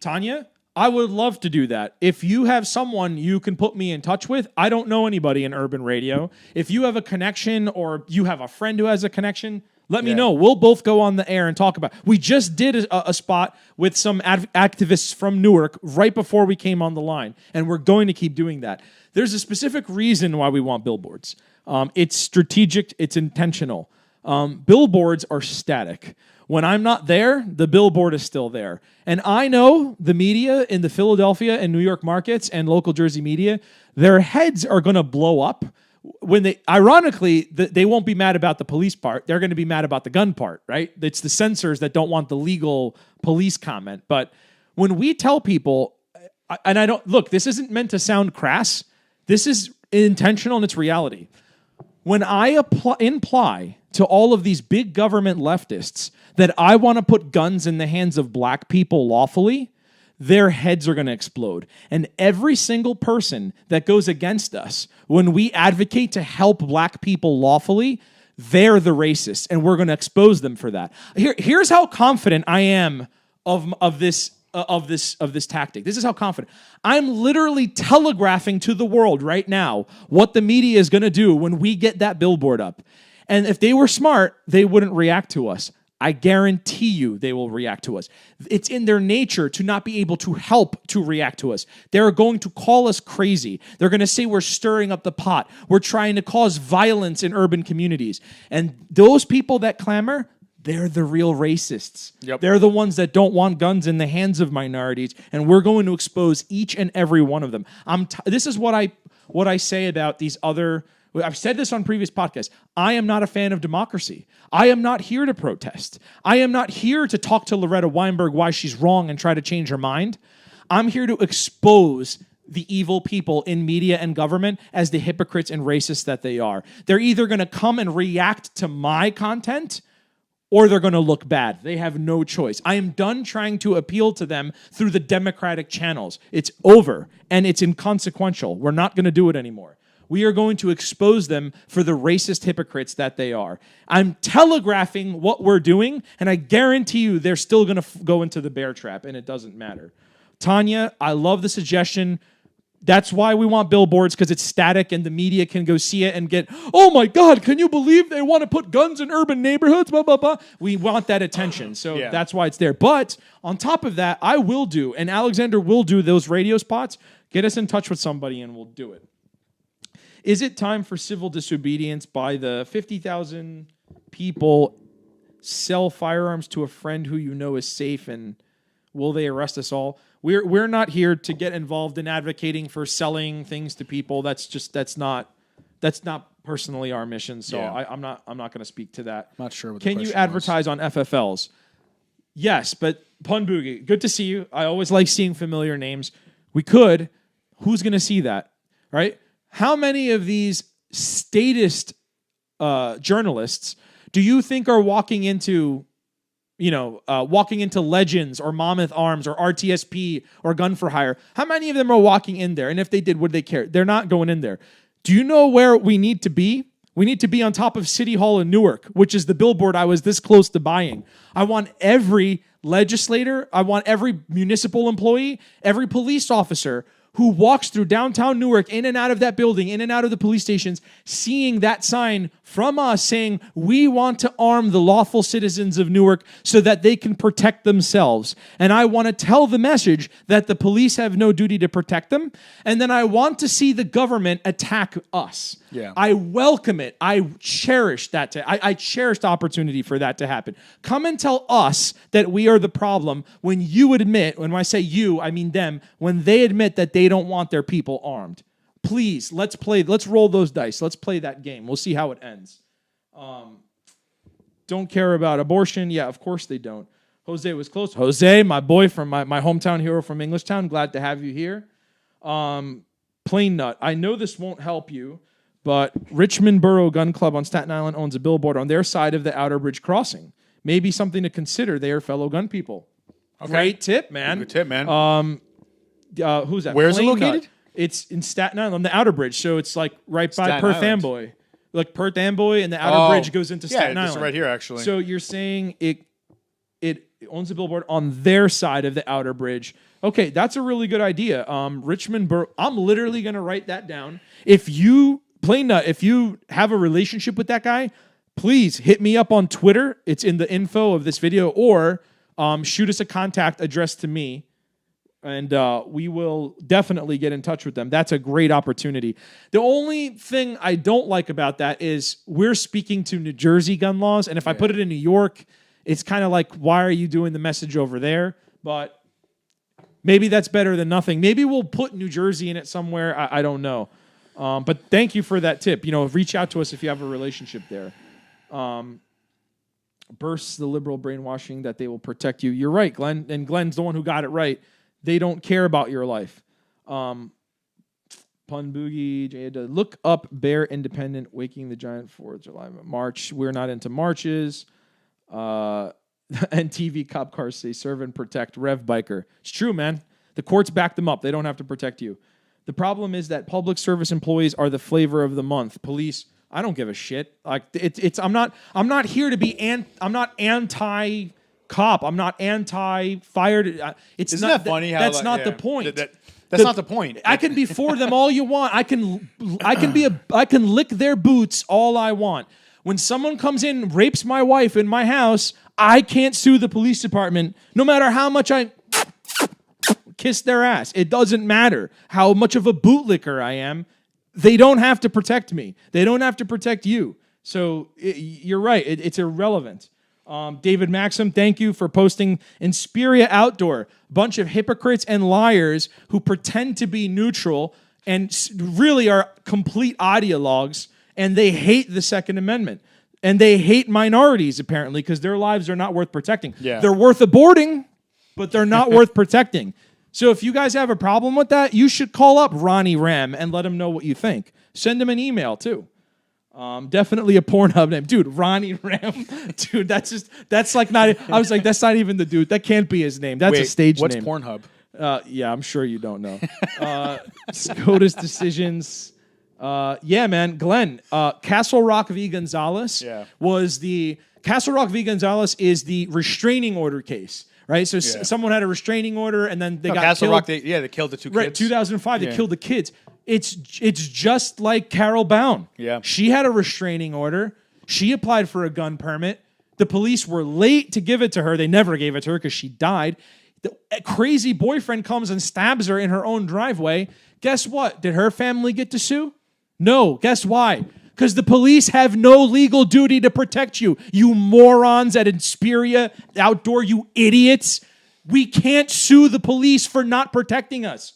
Tanya, I would love to do that. If you have someone you can put me in touch with, I don't know anybody in urban radio. If you have a connection or you have a friend who has a connection, let me know. We'll both go on the air and talk about it. We just did a spot with some activists from Newark right before we came on the line, and we're going to keep doing that. There's a specific reason why we want billboards. It's strategic. It's intentional. Billboards are static. When I'm not there, the billboard is still there. And I know the media in the Philadelphia and New York markets and local Jersey media, their heads are going to blow up when they won't be mad about the police part. They're going to be mad about the gun part, right? It's the censors that don't want the legal police comment. But when we tell people, and I don't, look, this isn't meant to sound crass. This is intentional and it's reality. When I imply to all of these big government leftists that I want to put guns in the hands of black people lawfully, their heads are going to explode. And every single person that goes against us, when we advocate to help black people lawfully, they're the racists, and we're going to expose them for that. Here's how confident I am of this tactic. This is how confident. I'm literally telegraphing to the world right now what the media is going to do when we get that billboard up. And if they were smart, they wouldn't react to us. I guarantee you they will react to us. It's in their nature to not be able to help to react to us. They're going to call us crazy. They're going to say we're stirring up the pot. We're trying to cause violence in urban communities. And those people that clamor, they're the real racists. Yep. They're the ones that don't want guns in the hands of minorities, and we're going to expose each and every one of them. This is what I say about these other. I've said this on previous podcasts. I am not a fan of democracy. I am not here to protest. I am not here to talk to Loretta Weinberg why she's wrong and try to change her mind. I'm here to expose the evil people in media and government as the hypocrites and racists that they are. They're either going to come and react to my content or they're going to look bad. They have no choice. I am done trying to appeal to them through the democratic channels. It's over, and it's inconsequential. We're not going to do it anymore. We are going to expose them for the racist hypocrites that they are. I'm telegraphing what we're doing, and I guarantee you they're still going to go into the bear trap, and it doesn't matter. Tanya, I love the suggestion. That's why we want billboards, because it's static and the media can go see it and get, oh my God, can you believe they want to put guns in urban neighborhoods, blah, blah, blah. We want that attention, so that's why it's there. But on top of that, I will do, and Alexander will do those radio spots. Get us in touch with somebody and we'll do it. Is it time for civil disobedience by the 50,000 people sell firearms to a friend who you know is safe, and will they arrest us all? We're not here to get involved in advocating for selling things to people. That's not personally our mission. So I'm not going to speak to that. Not sure what Can you advertise on FFLs? Yes, but Pun Boogie, good to see you. I always like seeing familiar names. We could. Who's going to see that, right? how many of these statist journalists do you think are walking into Legends or Monmouth Arms or RTSP or Gun for Hire? How many of them are walking in there? And if they did, would they care? They're not going in there. Do you know where we need to be? We need to be on top of City Hall in Newark, which is the billboard I was this close to buying. I want every legislator, I want every municipal employee, every police officer who walks through downtown Newark, in and out of that building, in and out of the police stations, seeing that sign from us saying, we want to arm the lawful citizens of Newark so that they can protect themselves. And I want to tell the message that the police have no duty to protect them. And then I want to see the government attack us. Yeah. I welcome it. I cherish that. I cherish the opportunity for that to happen. Come and tell us that we are the problem when you admit, when I say you, I mean them, when they admit that they don't want their people armed. Please, let's roll those dice. Let's play that game. We'll see how it ends. Don't care about abortion. Yeah, of course they don't. Jose was close. Jose, my boy from my hometown hero from Englishtown. Glad to have you here. Plain Nut. I know this won't help you, but Richmond Borough Gun Club on Staten Island owns a billboard on their side of the Outer Bridge crossing. Maybe something to consider. They are fellow gun people. Okay. Great tip, man. Good tip, man. Who's that? Where is it Plain located? Nut. It's in Staten Island on the Outer Bridge, so it's like right by Staten Perth Island. Amboy. Like Perth Amboy and the Outer Bridge goes into Staten Yeah, Island. it's right here, actually. So you're saying it owns a billboard on their side of the Outer Bridge. Okay, that's a really good idea. Richmond Borough. I'm literally going to write that down. If you, Plain Nut, if you have a relationship with that guy, please hit me up on Twitter. It's in the info of this video, or shoot us a contact address to me, and we will definitely get in touch with them. That's a great opportunity. The only thing I don't like about that is we're speaking to New Jersey gun laws, and if I put it in New York, it's kind of like, why are you doing the message over there? But maybe that's better than nothing. Maybe we'll put New Jersey in it somewhere. I don't know. But thank you for that tip. Reach out to us if you have a relationship there. Bursts the liberal brainwashing that they will protect you. You're right, Glenn. And Glenn's the one who got it right. They don't care about your life. Pun Boogie, look up Bear Independent, Waking the Giant 4th of July March. We're not into marches. And TV cop cars say serve and protect Rev Biker. It's true, man. The courts back them up. They don't have to protect you. The problem is that public service employees are the flavor of the month. Police, I don't give a shit. Like I'm not here to be I'm not anti-cop. I'm not anti-fired. Isn't that funny? That's not the point. That's not the point. I can be for them all you want. I can lick their boots all I want. When someone comes in and rapes my wife in my house, I can't sue the police department no matter how much I kiss their ass. It doesn't matter how much of a bootlicker I am. They don't have to protect me. They don't have to protect you. So you're right. It's irrelevant. David Maxim, thank you for posting Inspiria Outdoor. Bunch of hypocrites and liars who pretend to be neutral and really are complete ideologues, and they hate the Second Amendment. And they hate minorities, apparently, because their lives are not worth protecting. Yeah. They're worth aborting, but they're not worth protecting. So if you guys have a problem with that, you should call up Ronnie Ram and let him know what you think. Send him an email, too. Definitely a Pornhub name. Dude, Ronnie Ram. Dude, that's like not, I was like, that's not even the dude. That can't be his name. That's a stage what's name. What's Pornhub? Yeah, I'm sure you don't know. SCOTUS decisions. Yeah, man. Glenn, Castle Rock v. Gonzalez Castle Rock v. Gonzalez is the restraining order case, right? So someone had a restraining order and then they got Castle killed. Rock, they killed the two kids. Right, 2005, they killed the kids. It's just like Carol Bown. Yeah. She had a restraining order. She applied for a gun permit. The police were late to give it to her. They never gave it to her because she died. The crazy boyfriend comes and stabs her in her own driveway. Guess what? Did her family get to sue? No. Guess why? Because the police have no legal duty to protect you. You morons at Inspiria Outdoor, you idiots. We can't sue the police for not protecting us.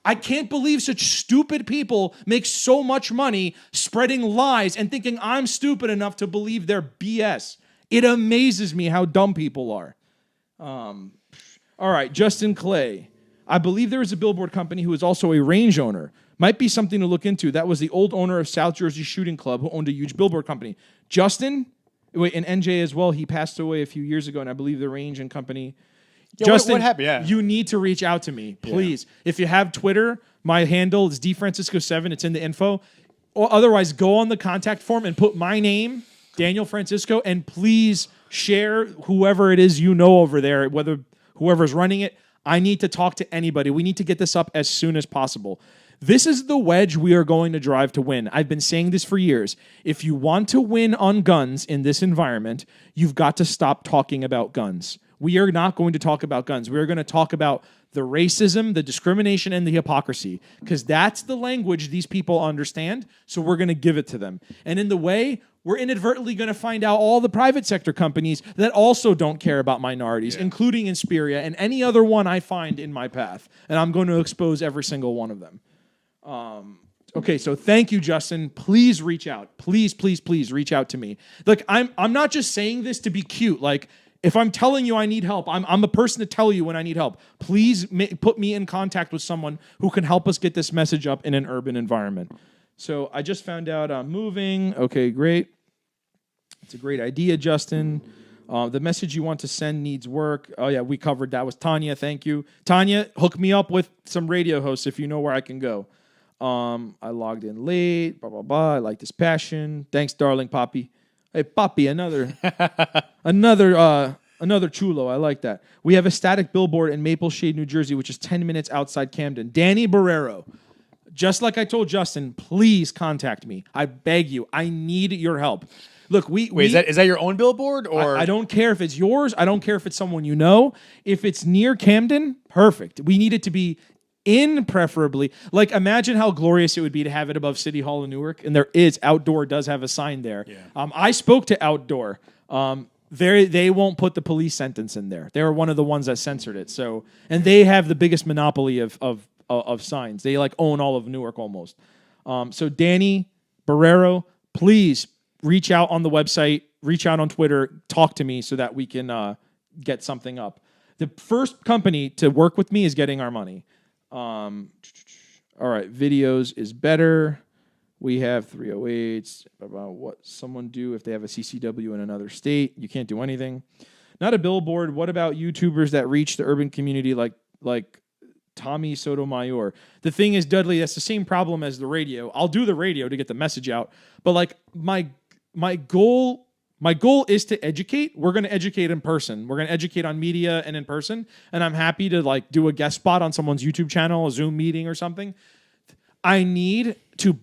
I can't believe such stupid people make so much money spreading lies and thinking I'm stupid enough to believe their BS. It amazes me how dumb people are. All right, Justin Clay. I believe there is a billboard company who is also a range owner, Might be something to look into. That was the old owner of South Jersey Shooting Club who owned a huge billboard company. Justin, and NJ as well, he passed away a few years ago, and I believe the Range and Company. Yeah, Justin, what happened? Yeah. You need to reach out to me, please. Yeah. If you have Twitter, my handle is dfrancisco7. It's in the info. Or otherwise, go on the contact form and put my name, Daniel Francisco, and please share whoever it is you know over there, whether whoever's running it. I need to talk to anybody. We need to get this up as soon as possible. This is the wedge we are going to drive to win. I've been saying this for years. If you want to win on guns in this environment, you've got to stop talking about guns. We are not going to talk about guns. We are going to talk about the racism, the discrimination, and the hypocrisy, because that's the language these people understand, so we're going to give it to them. And in the way, we're inadvertently going to find out all the private sector companies that also don't care about minorities, including Inspiria and any other one I find in my path. And I'm going to expose every single one of them. Okay, so thank you, Justin. Please reach out. Please, please, please reach out to me. Like, I'm not just saying this to be cute. Like, if I'm telling you I need help, I'm the person to tell you when I need help. Please put me in contact with someone who can help us get this message up in an urban environment. So I just found out I'm moving. Okay, great. It's a great idea, Justin. The message you want to send needs work. Oh, yeah, we covered that with Tanya. Thank you. Tanya, hook me up with some radio hosts if you know where I can go. I logged in late, blah, blah, blah. I like this passion. Thanks, darling Poppy. Hey, Poppy, another chulo. I like that. We have a static billboard in Maple Shade, New Jersey, which is 10 minutes outside Camden. Danny Barrero. Just like I told Justin, please contact me. I beg you. I need your help. Look, is that your own billboard, or I don't care if it's yours. I don't care if it's someone you know. If it's near Camden, perfect. We need it to be in, preferably. Like, imagine how glorious it would be to have it above City Hall in Newark. And there is, Outdoor does have a sign there. Yeah. I spoke to Outdoor. They won't put the police sentence in there. They were one of the ones that censored it. So, and they have the biggest monopoly of signs. They like own all of Newark almost. So Danny Barrero, please reach out on the website, reach out on Twitter, talk to me so that we can get something up. The first company to work with me is getting our money. All right, videos is better. We have 308s about what someone do if they have a CCW in another state. You can't do anything. Not a billboard. What about YouTubers that reach the urban community like Tommy Sotomayor? The thing is, Dudley, that's the same problem as the radio. I'll do the radio to get the message out, but like my goal is to educate. We're going to educate in person. We're going to educate on media and in person. And I'm happy to like do a guest spot on someone's YouTube channel, a Zoom meeting or something. I need to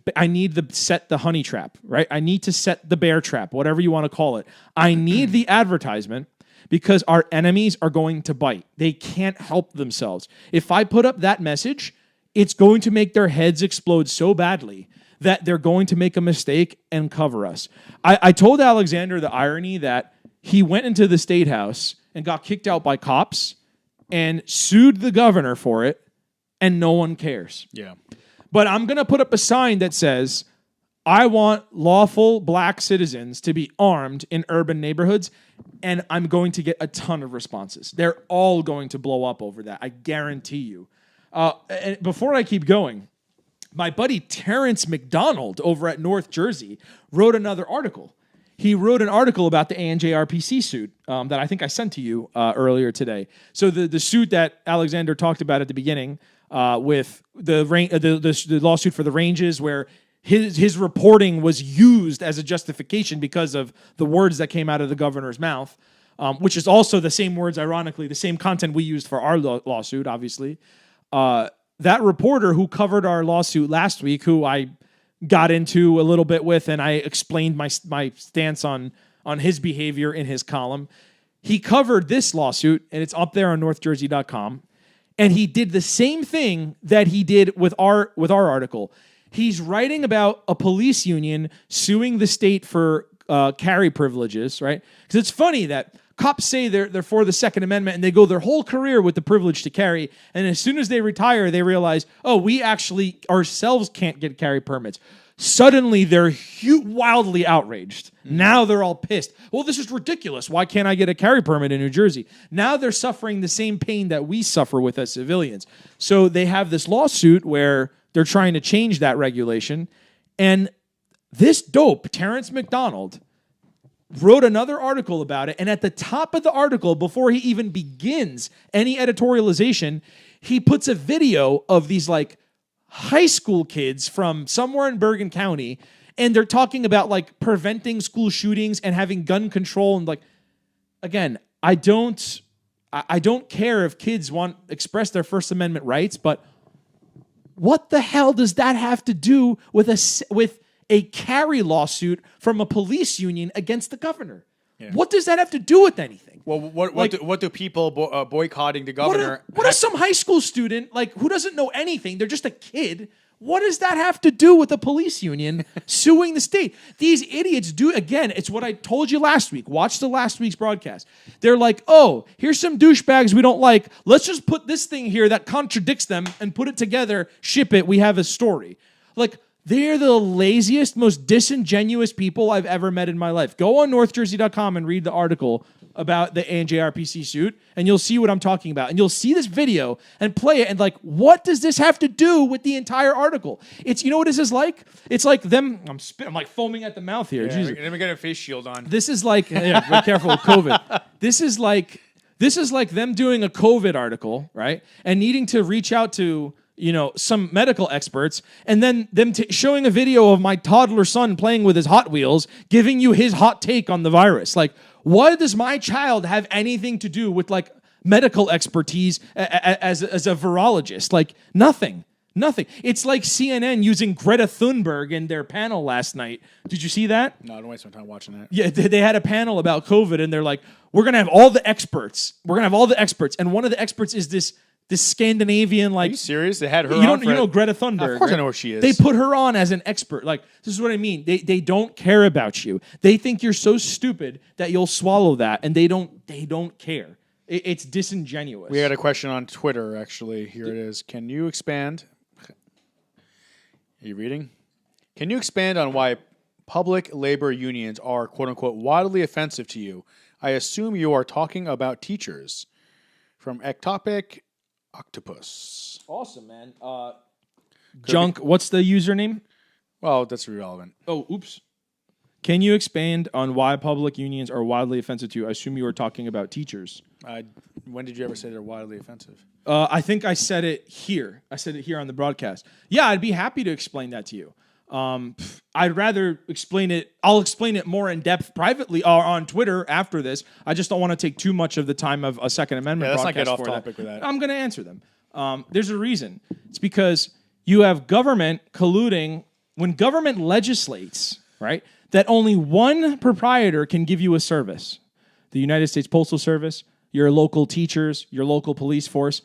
set the honey trap, right? I need to set the bear trap, whatever you want to call it. I need the advertisement because our enemies are going to bite. They can't help themselves. If I put up that message, it's going to make their heads explode so badly that they're going to make a mistake and cover us. I told Alexander the irony that he went into the State House and got kicked out by cops and sued the governor for it, and no one cares. Yeah. But I'm going to put up a sign that says, I want lawful black citizens to be armed in urban neighborhoods, and I'm going to get a ton of responses. They're all going to blow up over that. I guarantee you. And before I keep going, my buddy Terrence McDonald over at North Jersey wrote another article. He wrote an article about the ANJRPC suit that I think I sent to you earlier today. So the suit that Alexander talked about at the beginning with the lawsuit for the ranges, where his reporting was used as a justification because of the words that came out of the governor's mouth, which is also the same words, ironically, the same content we used for our lawsuit, obviously. That reporter who covered our lawsuit last week, who I got into a little bit with, and I explained my stance on his behavior in his column, he covered this lawsuit, and it's up there on northjersey.com, and he did the same thing that he did with our article. He's writing about a police union suing the state for carry privileges, right? Because it's funny that cops say they're for the Second Amendment, and they go their whole career with the privilege to carry, and as soon as they retire, they realize, oh, we actually ourselves can't get carry permits. Suddenly, they're wildly outraged. Now they're all pissed. Well, this is ridiculous. Why can't I get a carry permit in New Jersey? Now they're suffering the same pain that we suffer with as civilians. So they have this lawsuit where They're trying to change that regulation. And this dope, Terrence McDonald, wrote another article about it. And at the top of the article, before he even begins any editorialization, he puts a video of these like high school kids from somewhere in Bergen County. And they're talking about like preventing school shootings and having gun control. And like, again, I don't care if kids want to express their First Amendment rights, but what the hell does that have to do with a carry lawsuit from a police union against the governor? Yeah. What does that have to do with anything? Well, what do people boycotting the governor? What does some high school student like who doesn't know anything? They're just a kid. What does that have to do with the police union suing the state? These idiots do, again, it's what I told you last week. Watch the last week's broadcast. They're like, oh, here's some douchebags we don't like. Let's just put this thing here that contradicts them and put it together, ship it, we have a story. Like, they're the laziest, most disingenuous people I've ever met in my life. Go on northjersey.com and read the article about the NJRPC suit, and you'll see what I'm talking about. And you'll see this video and play it, and like, what does this have to do with the entire article? It's, you know what this is like? It's like them, I'm like foaming at the mouth here. Yeah, let me get a face shield on. This is like, yeah, be careful with COVID. This is like them doing a COVID article, right? And needing to reach out to, you know, some medical experts, and then them showing a video of my toddler son playing with his Hot Wheels, giving you his hot take on the virus. Like, what does my child have anything to do with like medical expertise as a virologist? Like, nothing. It's like CNN using Greta Thunberg in their panel last night. Did you see that? No, I don't waste my time watching that. Yeah, they had a panel about COVID, and they're like, we're going to have all the experts. And one of the experts is this Scandinavian, like... Are you serious? They had her on you know Greta Thunberg. Of course right? I know who she is. They put her on as an expert. Like, this is what I mean. They don't care about you. They think you're so stupid that you'll swallow that, and they don't care. It's disingenuous. We had a question on Twitter, actually. Here it is. Can you expand... Are you reading? Can you expand on why public labor unions are, quote-unquote, wildly offensive to you? I assume you are talking about teachers. From Ectopic Octopus. Awesome, man. Junk, what's the username? Well, that's irrelevant. Oh, oops. Can you expand on why public unions are wildly offensive to you? I assume you were talking about teachers. When did you ever say they're wildly offensive? I think I said it here. I said it here on the broadcast. Yeah, I'd be happy to explain that to you. I'd rather explain it. I'll explain it more in depth privately or on Twitter after this. I just don't want to take too much of the time of a Second Amendment broadcast. Let's not get off topic with that. I'm going to answer them. There's a reason. It's because you have government colluding. When government legislates, right, that only one proprietor can give you a service. The United States Postal Service, your local teachers, your local police force.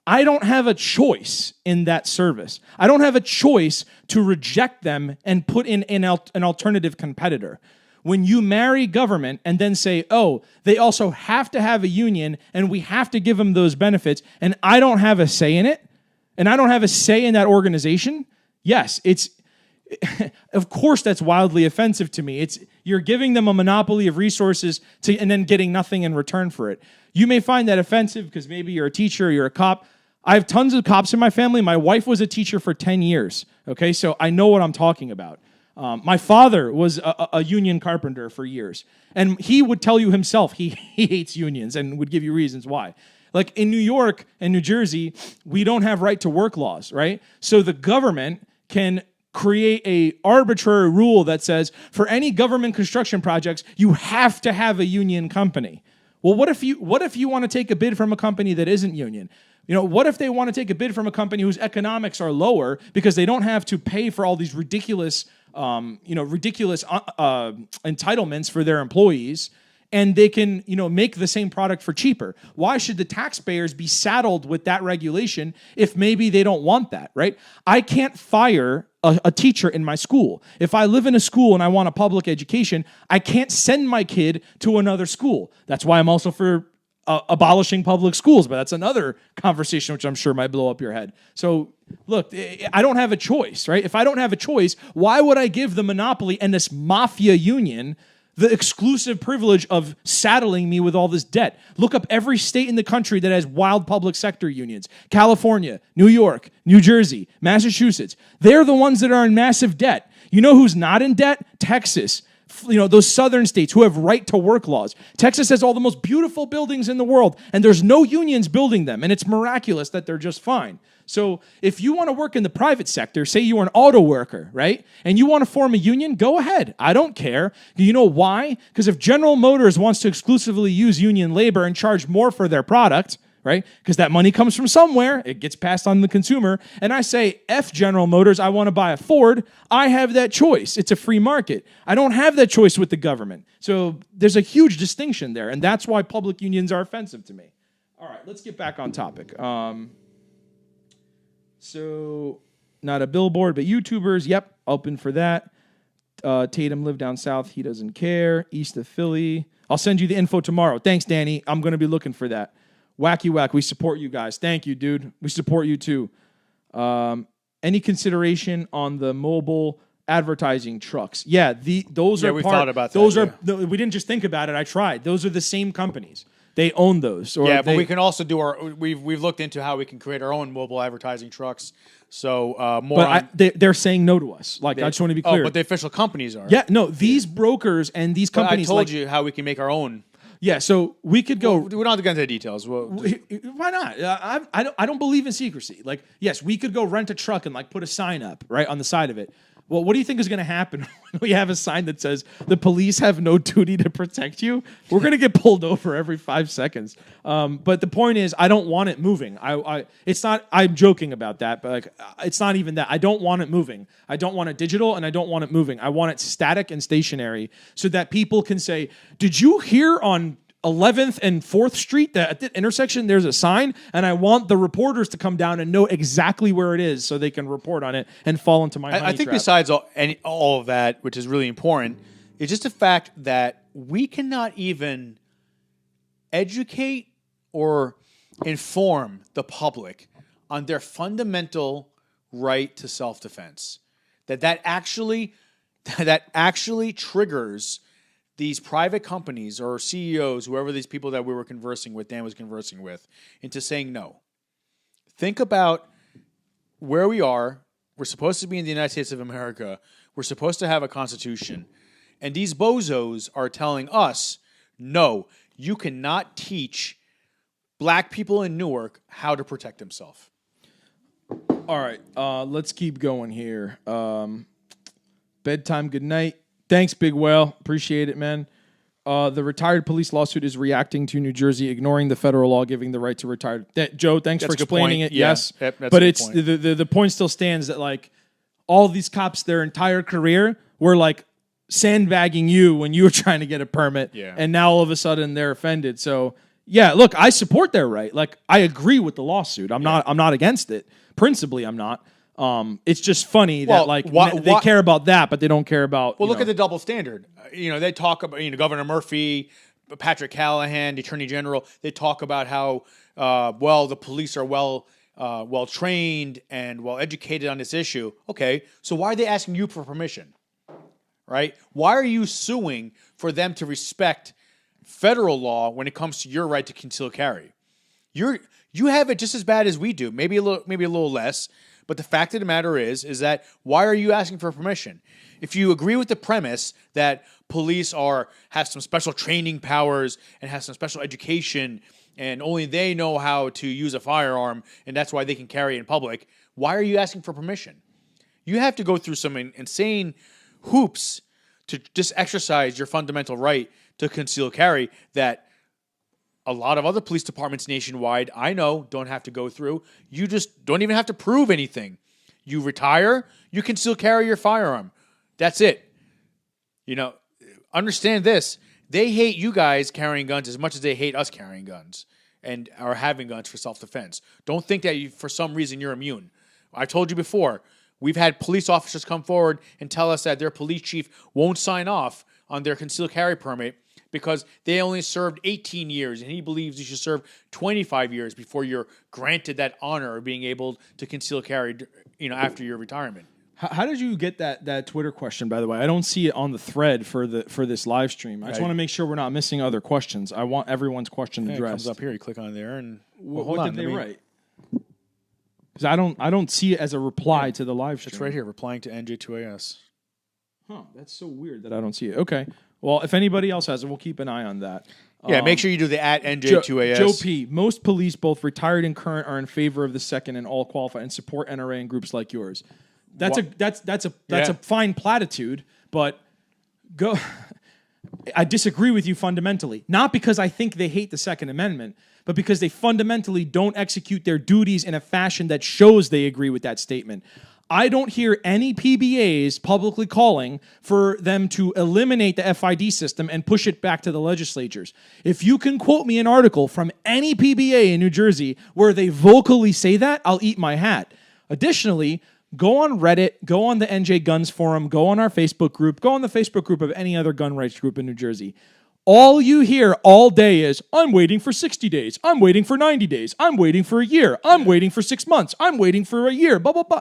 I don't have a choice in that service. I don't have a choice to reject them and put in an alternative competitor. When you marry government and then say, oh, they also have to have a union and we have to give them those benefits, and I don't have a say in it, and I don't have a say in that organization, yes, it's of course that's wildly offensive to me. You're giving them a monopoly of resources and then getting nothing in return for it. You may find that offensive because maybe you're a teacher or you're a cop. I have tons of cops in my family. My wife was a teacher for 10 years. Okay, so I know what I'm talking about. My father was a union carpenter for years. And he would tell you himself he hates unions and would give you reasons why. Like in New York and New Jersey, we don't have right to work laws, right? So the government can create a arbitrary rule that says for any government construction projects, you have to have a union company. Well, what if you want to take a bid from a company that isn't union? You know, what if they want to take a bid from a company whose economics are lower because they don't have to pay for all these ridiculous entitlements for their employees, and they can, make the same product for cheaper? Why should the taxpayers be saddled with that regulation if maybe they don't want that, right? I can't fire a teacher in my school. If I live in a school and I want a public education, I can't send my kid to another school. That's why I'm also for abolishing public schools, but that's another conversation which I'm sure might blow up your head. So, look, I don't have a choice, right? If I don't have a choice, why would I give the monopoly and this mafia union the exclusive privilege of saddling me with all this debt. Look up every state in the country that has wild public sector unions. California, New York, New Jersey, Massachusetts. They're the ones that are in massive debt. You know who's not in debt? Texas. Those southern states who have right to work laws. Texas has all the most beautiful buildings in the world, and there's no unions building them, and it's miraculous that they're just fine. So if you want to work in the private sector, say you are an auto worker, right, and you want to form a union, go ahead. I don't care. Do you know why? Because if General Motors wants to exclusively use union labor and charge more for their product, right? Because that money comes from somewhere. It gets passed on to the consumer. And I say, F General Motors, I want to buy a Ford. I have that choice. It's a free market. I don't have that choice with the government. So there's a huge distinction there. And that's why public unions are offensive to me. All right, let's get back on topic. So not a billboard, but YouTubers. Yep, open for that. Tatum lived down south. He doesn't care. East of Philly. I'll send you the info tomorrow. Thanks, Danny. I'm going to be looking for that. Wacky Whack, we support you guys. Thank you, dude. We support you too. Any consideration on the mobile advertising trucks? Yeah, those are. Yeah, we thought about that. Those are. We didn't just think about it. I tried. Those are the same companies. They own those. But we can also do We've looked into how we can create our own mobile advertising trucks. So they're saying no to us. I just want to be clear. Oh, but the official companies are. Yeah, no. These brokers and these companies. I told you how we can make our own. Yeah, so we could go. We don't have to get into the details. Why not? I don't believe in secrecy. Yes, we could go rent a truck and put a sign up right on the side of it. Well, what do you think is going to happen when we have a sign that says the police have no duty to protect you? We're going to get pulled over every 5 seconds. But the point is, I don't want it moving. It's not. I'm joking about that, but it's not even that. I don't want it moving. I don't want it digital, and I don't want it moving. I want it static and stationary, so that people can say, "Did you hear on 11th and 4th Street that at the intersection there's a sign?" And I want the reporters to come down and know exactly where it is so they can report on it and fall into my honey I think trap. Besides all of that, which is really important, is just the fact that we cannot even educate or inform the public on their fundamental right to self-defense. That actually triggers these private companies or CEOs, whoever these people that we were conversing with, Dan was conversing with, into saying no. Think about where we are. We're supposed to be in the United States of America. We're supposed to have a constitution. And these bozos are telling us, no, you cannot teach black people in Newark how to protect themselves. All right, let's keep going here. Bedtime, good night. Thanks, Big Whale. Appreciate it, man. The retired police lawsuit is reacting to New Jersey ignoring the federal law giving the right to retired. Joe, thanks for explaining it. Yeah. Yes, Yep, but it's the point still stands that all these cops their entire career were sandbagging you when you were trying to get a permit, and now all of a sudden they're offended. So yeah, look, I support their right. I agree with the lawsuit. I'm not against it. Principally, I'm not. It's just funny that they care about that, but they don't care about. Well, look at the double standard. They talk about Governor Murphy, Patrick Callahan, the Attorney General. They talk about how the police are well trained and well educated on this issue. Okay, so why are they asking you for permission? Right? Why are you suing for them to respect federal law when it comes to your right to conceal carry? You have it just as bad as we do, maybe a little less. But the fact of the matter is that why are you asking for permission? If you agree with the premise that police have some special training powers and have some special education and only they know how to use a firearm and that's why they can carry in public, why are you asking for permission? You have to go through some insane hoops to just exercise your fundamental right to conceal carry that a lot of other police departments nationwide, I know, don't have to go through. You just don't even have to prove anything. You retire, you can still carry your firearm. That's it. Understand this. They hate you guys carrying guns as much as they hate us carrying guns and are having guns for self-defense. Don't think that for some reason you're immune. I told you before, we've had police officers come forward and tell us that their police chief won't sign off on their concealed carry permit because they only served 18 years, and he believes you should serve 25 years before you're granted that honor of being able to conceal carry, after your retirement. How did you get that Twitter question, by the way? I don't see it on the thread for this live stream. I just want to make sure we're not missing other questions. I want everyone's question addressed. It comes up here. You click on there, and what did they write? Because I don't see it as a reply to the live stream. It's right here, replying to NJ2AS. Huh, that's so weird that I don't see it. Okay. Well, if anybody else has it, we'll keep an eye on that. Yeah, make sure you do the @NJ2AS. Joe P. Most police, both retired and current, are in favor of the second and all qualify and support NRA and groups like yours. That's a fine platitude, but I disagree with you fundamentally. Not because I think they hate the Second Amendment, but because they fundamentally don't execute their duties in a fashion that shows they agree with that statement. I don't hear any PBAs publicly calling for them to eliminate the FID system and push it back to the legislatures. If you can quote me an article from any PBA in New Jersey where they vocally say that, I'll eat my hat. Additionally, go on Reddit, go on the NJ Guns forum, go on our Facebook group, go on the Facebook group of any other gun rights group in New Jersey. All you hear all day is, I'm waiting for 60 days, I'm waiting for 90 days, I'm waiting for a year, I'm waiting for 6 months, I'm waiting for a year, blah, blah, blah.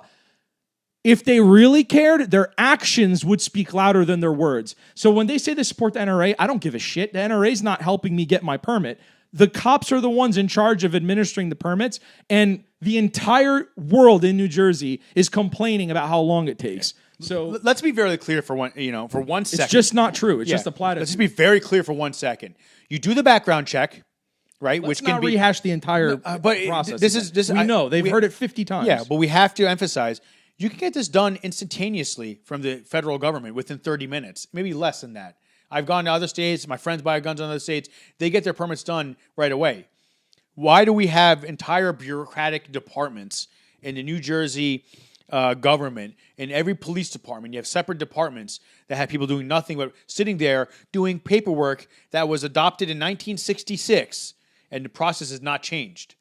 If they really cared, their actions would speak louder than their words. So when they say they support the NRA, I don't give a shit. The NRA is not helping me get my permit. The cops are the ones in charge of administering the permits, and the entire world in New Jersey is complaining about how long it takes. So let's be very clear for one second. It's just not true. It's just a platitude. Let's just be very clear for 1 second. You do the background check, right? Let's not rehash the entire process. We know they've heard it 50 times. Yeah, but we have to emphasize you can get this done instantaneously from the federal government within 30 minutes, maybe less than that. I've gone to other states. My friends buy guns in other states. They get their permits done right away. Why do we have entire bureaucratic departments in the New Jersey government? In every police department, you have separate departments that have people doing nothing but sitting there doing paperwork that was adopted in 1966, and the process has not changed.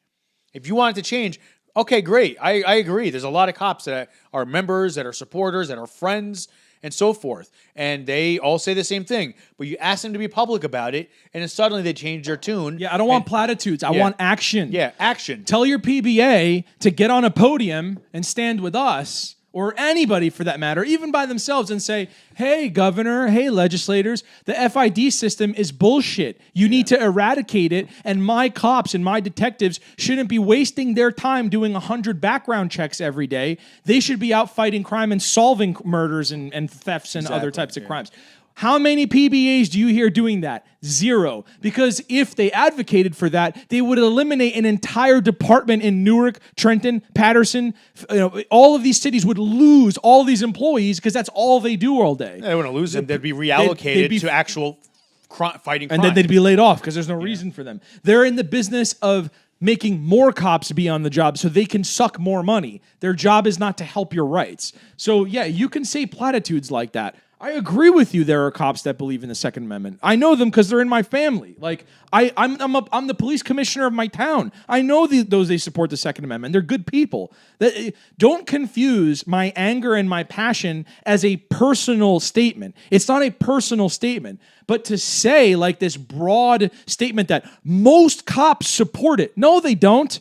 If you want it to change, okay, great. I agree. There's a lot of cops that are members, that are supporters, that are friends, and so forth. And they all say the same thing. But you ask them to be public about it, and then suddenly they change their tune. Yeah, I don't want platitudes. I want action. Yeah, action. Tell your PBA to get on a podium and stand with us, or anybody for that matter, even by themselves, and say, hey, governor, hey, legislators, the FID system is bullshit. You need to eradicate it, and my cops and my detectives shouldn't be wasting their time doing 100 background checks every day. They should be out fighting crime and solving murders and thefts and other types of crimes. How many PBAs do you hear doing that? Zero. Because if they advocated for that, they would eliminate an entire department in Newark, Trenton, Patterson. All of these cities would lose all these employees because that's all they do all day. They wouldn't lose them. They'd be reallocated to actual fighting crime. And then they'd be laid off because there's no reason for them. They're in the business of making more cops be on the job so they can suck more money. Their job is not to help your rights. So yeah, you can say platitudes like that. I agree with you. There are cops that believe in the Second Amendment. I know them because they're in my family. Like I'm the police commissioner of my town. I know those they support the Second Amendment. They're good people. Don't confuse my anger and my passion as a personal statement. It's not a personal statement. But to say like this broad statement that most cops support it. No, they don't.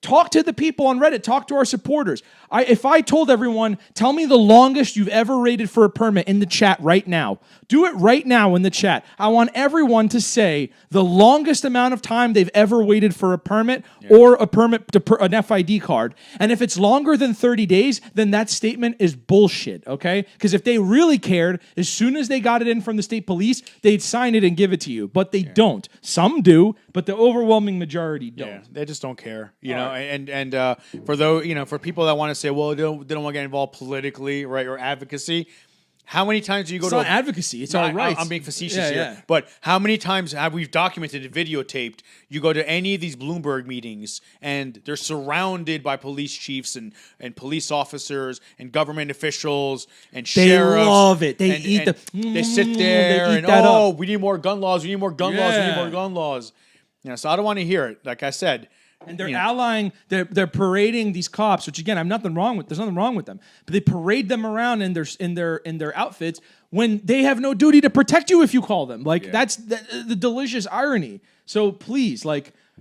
Talk to the people on Reddit. Talk to our supporters. If I told everyone, tell me the longest you've ever waited for a permit in the chat right now. Do it right now in the chat. I want everyone to say the longest amount of time they've ever waited for a permit or a permit to an FID card. And if it's longer than 30 days, then that statement is bullshit, okay? Because if they really cared, as soon as they got it in from the state police, they'd sign it and give it to you. But they don't. Some do, but the overwhelming majority don't. Yeah, they just don't care, you know. And for those, for people that want to say, well, they don't want to get involved politically, right, or advocacy. How many times do you go to advocacy? It's our rights. I'm being facetious here, but how many times have we documented and videotaped? You go to any of these Bloomberg meetings, and they're surrounded by police chiefs and police officers and government officials and sheriffs. They love it. They they sit there we need more gun laws. We need more gun laws. We need more gun laws. So I don't want to hear it. Like I said. And they're allying, they're parading these cops, which again, there's nothing wrong with them. But they parade them around in their outfits when they have no duty to protect you if you call them. That's the delicious irony. So please,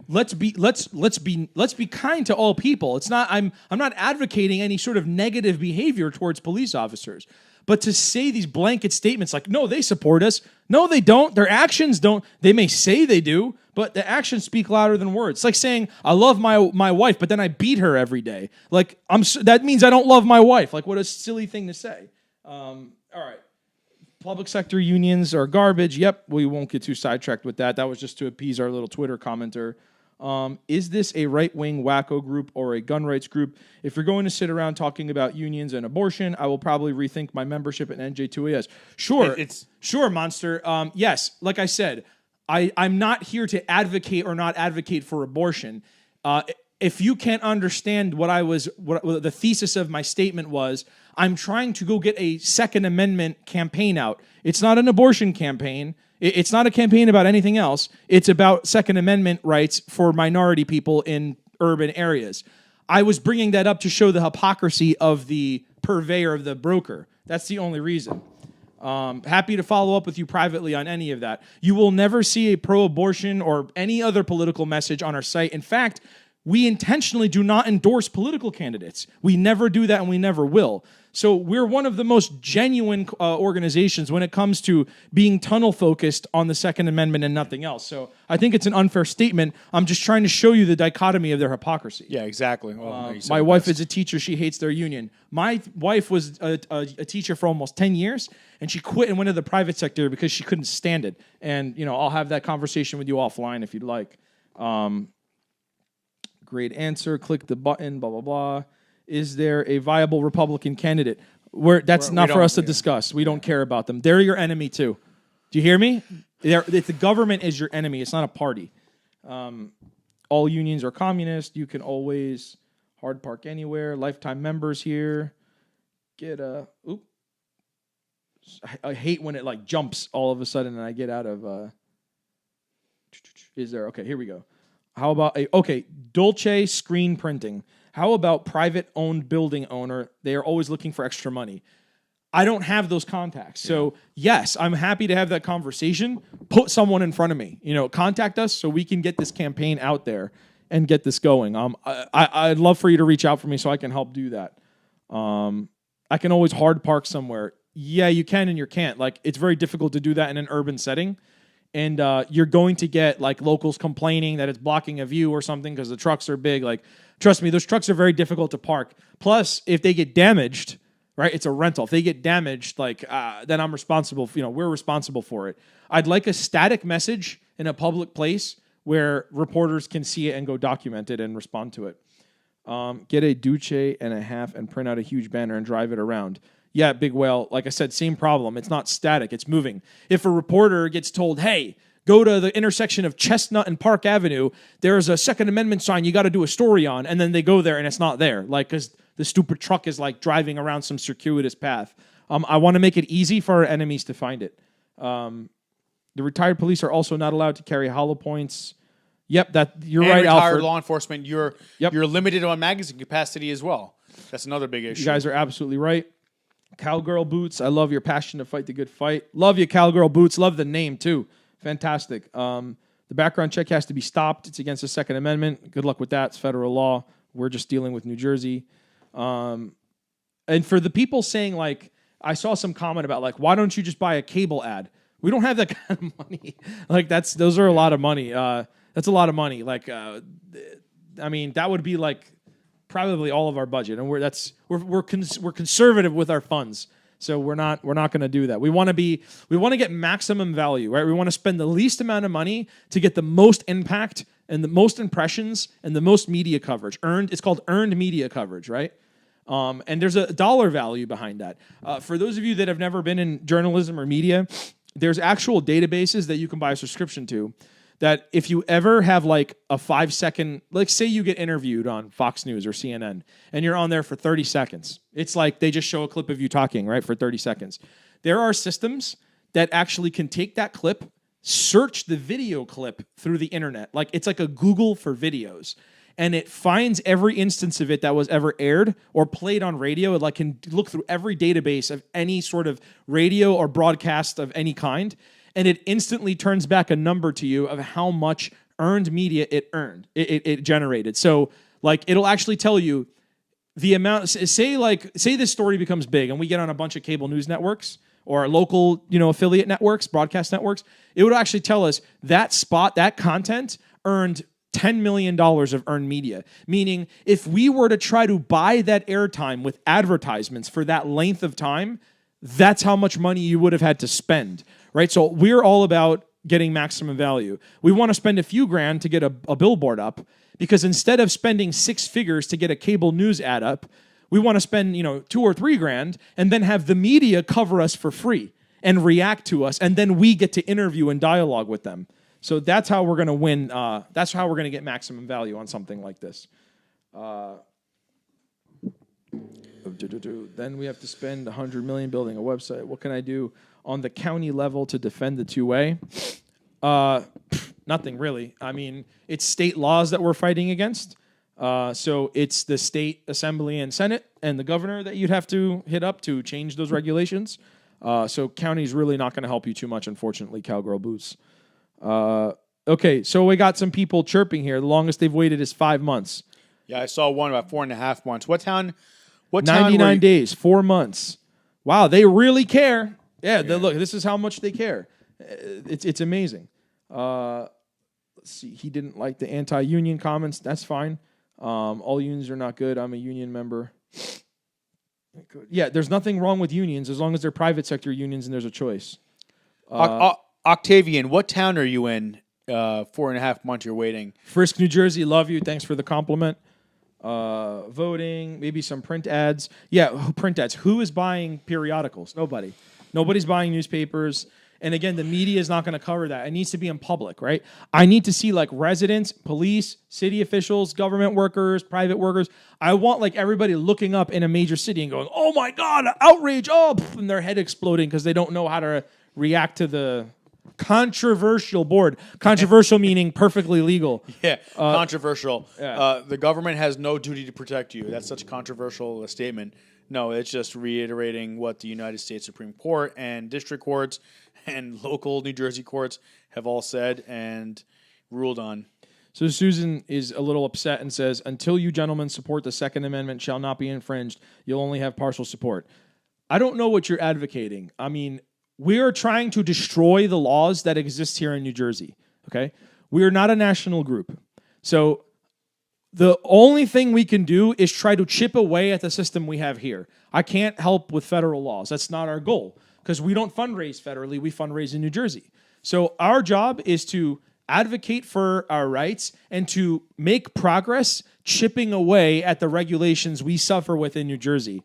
let's be kind to all people. It's not I'm not advocating any sort of negative behavior towards police officers. But to say these blanket statements like, no, they support us. No, they don't. Their actions don't. They may say they do, but the actions speak louder than words. It's like saying, I love my wife, but then I beat her every day. Like, that means I don't love my wife. Like, what a silly thing to say. All right. Public sector unions are garbage. Yep, we won't get too sidetracked with that. That was just to appease our little Twitter commenter. Is this a right-wing wacko group or a gun rights group? If you're going to sit around talking about unions and abortion, I will probably rethink my membership at NJ2AS. Sure, sure, Monster. Yes, like I said, I'm not here to advocate or not advocate for abortion. If you can't understand what the thesis of my statement was, I'm trying to go get a Second Amendment campaign out. It's not an abortion campaign. It's not a campaign about anything else. It's about Second Amendment rights for minority people in urban areas. I was bringing that up to show the hypocrisy of the purveyor of the broker. That's the only reason. Happy to follow up with you privately on any of that. You will never see a pro-abortion or any other political message on our site. In fact, we intentionally do not endorse political candidates. We never do that and we never will. So we're one of the most genuine organizations when it comes to being tunnel-focused on the Second Amendment and nothing else. So I think it's an unfair statement. I'm just trying to show you the dichotomy of their hypocrisy. Yeah, exactly. Well, my wife is a teacher. She hates their union. My wife was a teacher for almost 10 years, and she quit and went to the private sector because she couldn't stand it. And, I'll have that conversation with you offline if you'd like. Great answer. Click the button, blah, blah, blah. Is there a viable Republican candidate? That's not for us to discuss. We don't care about them. They're your enemy, too. Do you hear me? The government is your enemy. It's not a party. All unions are communist. You can always hard park anywhere. Lifetime members here. I hate when it jumps all of a sudden and I get out of... Okay, here we go. How about Dolce screen printing? How about private-owned building owner? They are always looking for extra money. I don't have those contacts. So, yes, I'm happy to have that conversation. Put someone in front of me. Contact us so we can get this campaign out there and get this going. I'd love for you to reach out for me so I can help do that. I can always hard park somewhere. Yeah, you can and you can't. It's very difficult to do that in an urban setting. And you're going to get locals complaining that it's blocking a view or something because the trucks are big. Trust me, those trucks are very difficult to park. Plus, if they get damaged, right, it's a rental. If they get damaged, then I'm responsible. We're responsible for it. I'd like a static message in a public place where reporters can see it and go document it and respond to it. Get a Duce and a half and print out a huge banner and drive it around. Yeah, Big Whale, like I said, same problem. It's not static, it's moving. If a reporter gets told, hey, go to the intersection of Chestnut and Park Avenue, there's a Second Amendment sign you got to do a story on, and then they go there and it's not there, because the stupid truck is driving around some circuitous path. I want to make it easy for our enemies to find it. The retired police are also not allowed to carry hollow points. Yep, you're right, retired Alfred. Law enforcement, you're limited on magazine capacity as well. That's another big issue. You guys are absolutely right. Cowgirl Boots, I love your passion to fight the good fight. Love you, Cowgirl Boots. Love the name, too. Fantastic. The background check has to be stopped. It's against the Second Amendment. Good luck with that. It's federal law. We're just dealing with New Jersey. And for the people saying, I saw some comment about, why don't you just buy a cable ad? We don't have that kind of money. Those are a lot of money. That's a lot of money. That would be probably all of our budget, and we're conservative with our funds, so we're not going to do that. We want to get maximum value, right? We want to spend the least amount of money to get the most impact and the most impressions and the most media coverage. It's called earned media coverage, right? And there's a dollar value behind that. For those of you that have never been in journalism or media, there's actual databases that you can buy a subscription to. That if you ever have a 5-second, say you get interviewed on Fox News or CNN and you're on there for 30 seconds. It's they just show a clip of you talking, right, for 30 seconds. There are systems that actually can take that clip, search the video clip through the internet. It's like a Google for videos. And it finds every instance of it that was ever aired or played on radio. It can look through every database of any sort of radio or broadcast of any kind. And it instantly turns back a number to you of how much earned media it generated. So like it'll actually tell you the amount. Say this story becomes big and we get on a bunch of cable news networks or local, affiliate networks, broadcast networks. It would actually tell us that content earned $10 million of earned media. Meaning, if we were to try to buy that airtime with advertisements for that length of time, that's how much money you would have had to spend, right? So we're all about getting maximum value. We want to spend a few grand to get a billboard up, because instead of spending 6 figures to get a cable news ad up, we want to spend, 2 or 3 grand and then have the media cover us for free and react to us, and then we get to interview and dialogue with them. So that's how we're going to win. That's how we're going to get maximum value on something like this. Then we have to spend $100 million building a website. What can I do on the county level to defend the 2A? Nothing really. I mean, it's state laws that we're fighting against. So it's the state assembly and senate and the governor that you'd have to hit up to change those regulations. So county's really not going to help you too much, unfortunately, Cowgirl Boots. Okay, so we got some people chirping here. The longest they've waited is 5 months. Yeah, I saw one about 4.5 months. What town? 99 days, 4 months. Wow, they really care. Yeah. Look, this is how much they care. It's amazing. Let's see. He didn't like the anti-union comments. That's fine. All unions are not good. I'm a union member. Yeah, there's nothing wrong with unions as long as they're private sector unions and there's a choice. Octavian, what town are you in? 4.5 months you're waiting. Frisk, New Jersey. Love you. Thanks for the compliment. Voting, maybe some print ads. Yeah, print ads. Who is buying periodicals? Nobody. Nobody's buying newspapers. And again, the media is not going to cover that. It needs to be in public, right? I need to see like residents, police, city officials, government workers, private workers. I want like everybody looking up in a major city and going, "Oh my God, outrage!" And their head exploding because they don't know how to react to the controversial board. Controversial meaning perfectly legal. Yeah, controversial. Yeah. The government has no duty to protect you. That's such a controversial statement. No, it's just reiterating what the United States Supreme Court and district courts and local New Jersey courts have all said and ruled on. So Susan is a little upset and says, "Until you gentlemen support the Second Amendment shall not be infringed, you'll only have partial support." I don't know what you're advocating. I mean, we are trying to destroy the laws that exist here in New Jersey, okay? We are not a national group. So the only thing we can do is try to chip away at the system we have here. I can't help with federal laws. That's not our goal because we don't fundraise federally. We fundraise in New Jersey. So our job is to advocate for our rights and to make progress chipping away at the regulations we suffer with in New Jersey.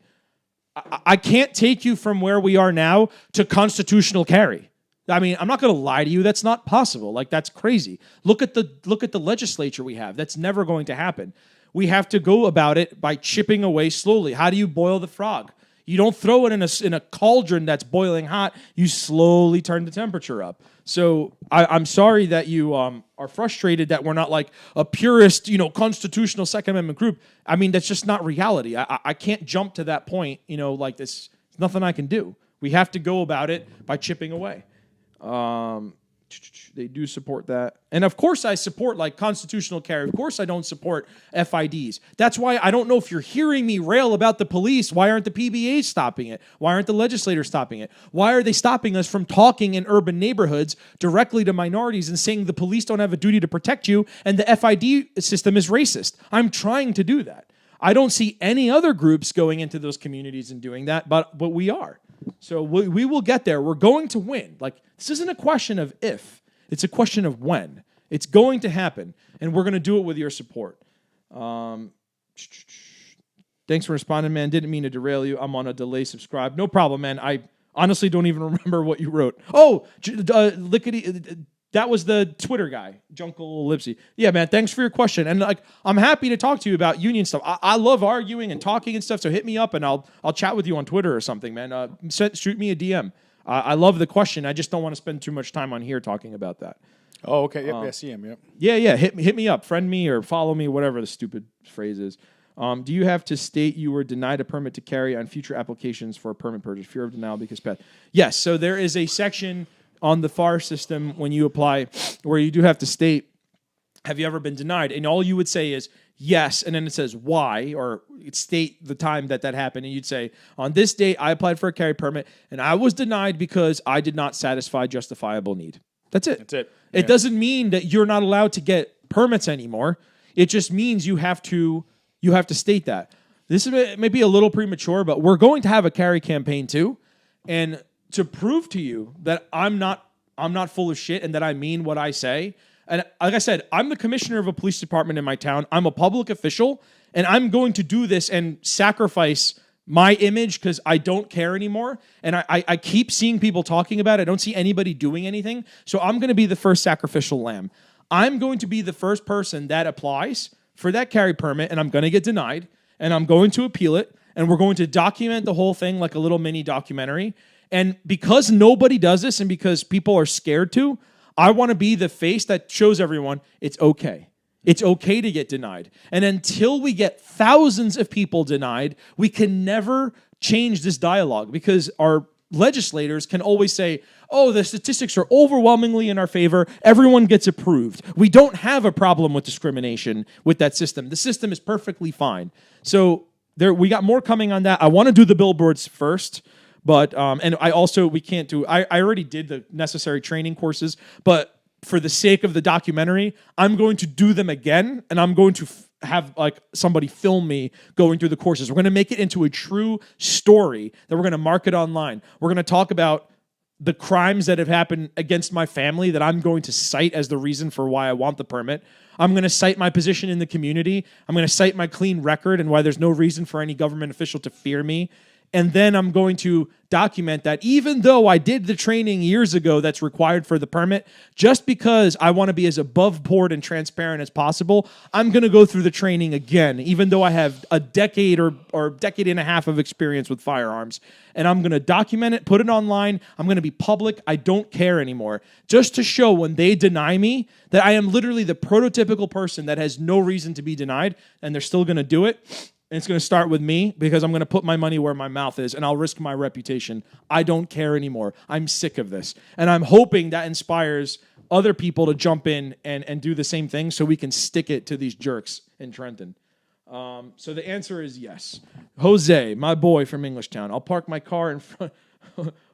I can't take you from where we are now to constitutional carry. I mean, I'm not going to lie to you. That's not possible. Like, that's crazy. Look at the legislature we have. That's never going to happen. We have to go about it by chipping away slowly. How do you boil the frog? You don't throw it in a cauldron that's boiling hot. You slowly turn the temperature up. So I'm sorry that you are frustrated that we're not like a purist, constitutional Second Amendment group. I mean, that's just not reality. I can't jump to that point, like this. There's nothing I can do. We have to go about it by chipping away. They do support that. And of course I support like constitutional carry. Of course I don't support FIDs. That's why I don't know if you're hearing me rail about the police. Why aren't the PBAs stopping it? Why aren't the legislators stopping it? Why are they stopping us from talking in urban neighborhoods directly to minorities and saying the police don't have a duty to protect you and the FID system is racist? I'm trying to do that. I don't see any other groups going into those communities and doing that, but we are. So we will get there. We're going to win. Like, this isn't a question of if. It's a question of when. It's going to happen, and we're going to do it with your support. Thanks for responding, man. Didn't mean to derail you. I'm on a delay subscribe. No problem, man. I honestly don't even remember what you wrote. Oh, Lickety... That was the Twitter guy, Junkle Lipsy. Yeah, man, thanks for your question. And like, I'm happy to talk to you about union stuff. I love arguing and talking and stuff, so hit me up and I'll chat with you on Twitter or something, man. Shoot me a DM. I love the question. I just don't want to spend too much time on here talking about that. Oh, okay. Yep, I see him, yep. Yeah, hit me up. Friend me or follow me, whatever the stupid phrase is. Do you have to state you were denied a permit to carry on future applications for a permit purchase? Fear of denial because pet. Yes, so there is a section on the FAR system when you apply where you do have to state have you ever been denied? And all you would say is yes, and then it says why, or state the time that happened, and you'd say, on this date, I applied for a carry permit, and I was denied because I did not satisfy justifiable need. That's it. That's it. It doesn't mean that you're not allowed to get permits anymore. It just means you have to state that. This is maybe a little premature, but we're going to have a carry campaign too, and to prove to you that I'm not full of shit and that I mean what I say. And like I said, I'm the commissioner of a police department in my town. I'm a public official, and I'm going to do this and sacrifice my image because I don't care anymore. And I keep seeing people talking about it. I don't see anybody doing anything. So I'm going to be the first sacrificial lamb. I'm going to be the first person that applies for that carry permit, and I'm going to get denied, and I'm going to appeal it, and we're going to document the whole thing like a little mini documentary. And because nobody does this and because people are scared to, I want to be the face that shows everyone it's okay. It's okay to get denied. And until we get thousands of people denied, we can never change this dialogue because our legislators can always say, oh, the statistics are overwhelmingly in our favor. Everyone gets approved. We don't have a problem with discrimination with that system. The system is perfectly fine. So we got more coming on that. I want to do the billboards first. But, and we can't do, I already did the necessary training courses, but for the sake of the documentary, I'm going to do them again, and I'm going to have like somebody film me going through the courses. We're going to make it into a true story that we're going to market online. We're going to talk about the crimes that have happened against my family that I'm going to cite as the reason for why I want the permit. I'm going to cite my position in the community. I'm going to cite my clean record and why there's no reason for any government official to fear me. And then I'm going to document that even though I did the training years ago that's required for the permit, just because I want to be as above board and transparent as possible, I'm going to go through the training again, even though I have a decade or decade and a half of experience with firearms. And I'm going to document it, put it online. I'm going to be public. I don't care anymore. Just to show when they deny me that I am literally the prototypical person that has no reason to be denied, and they're still going to do it. And it's going to start with me because I'm going to put my money where my mouth is and I'll risk my reputation. I don't care anymore. I'm sick of this. And I'm hoping that inspires other people to jump in and do the same thing so we can stick it to these jerks in Trenton. So the answer is yes. Jose, my boy from Englishtown, I'll park my car in front...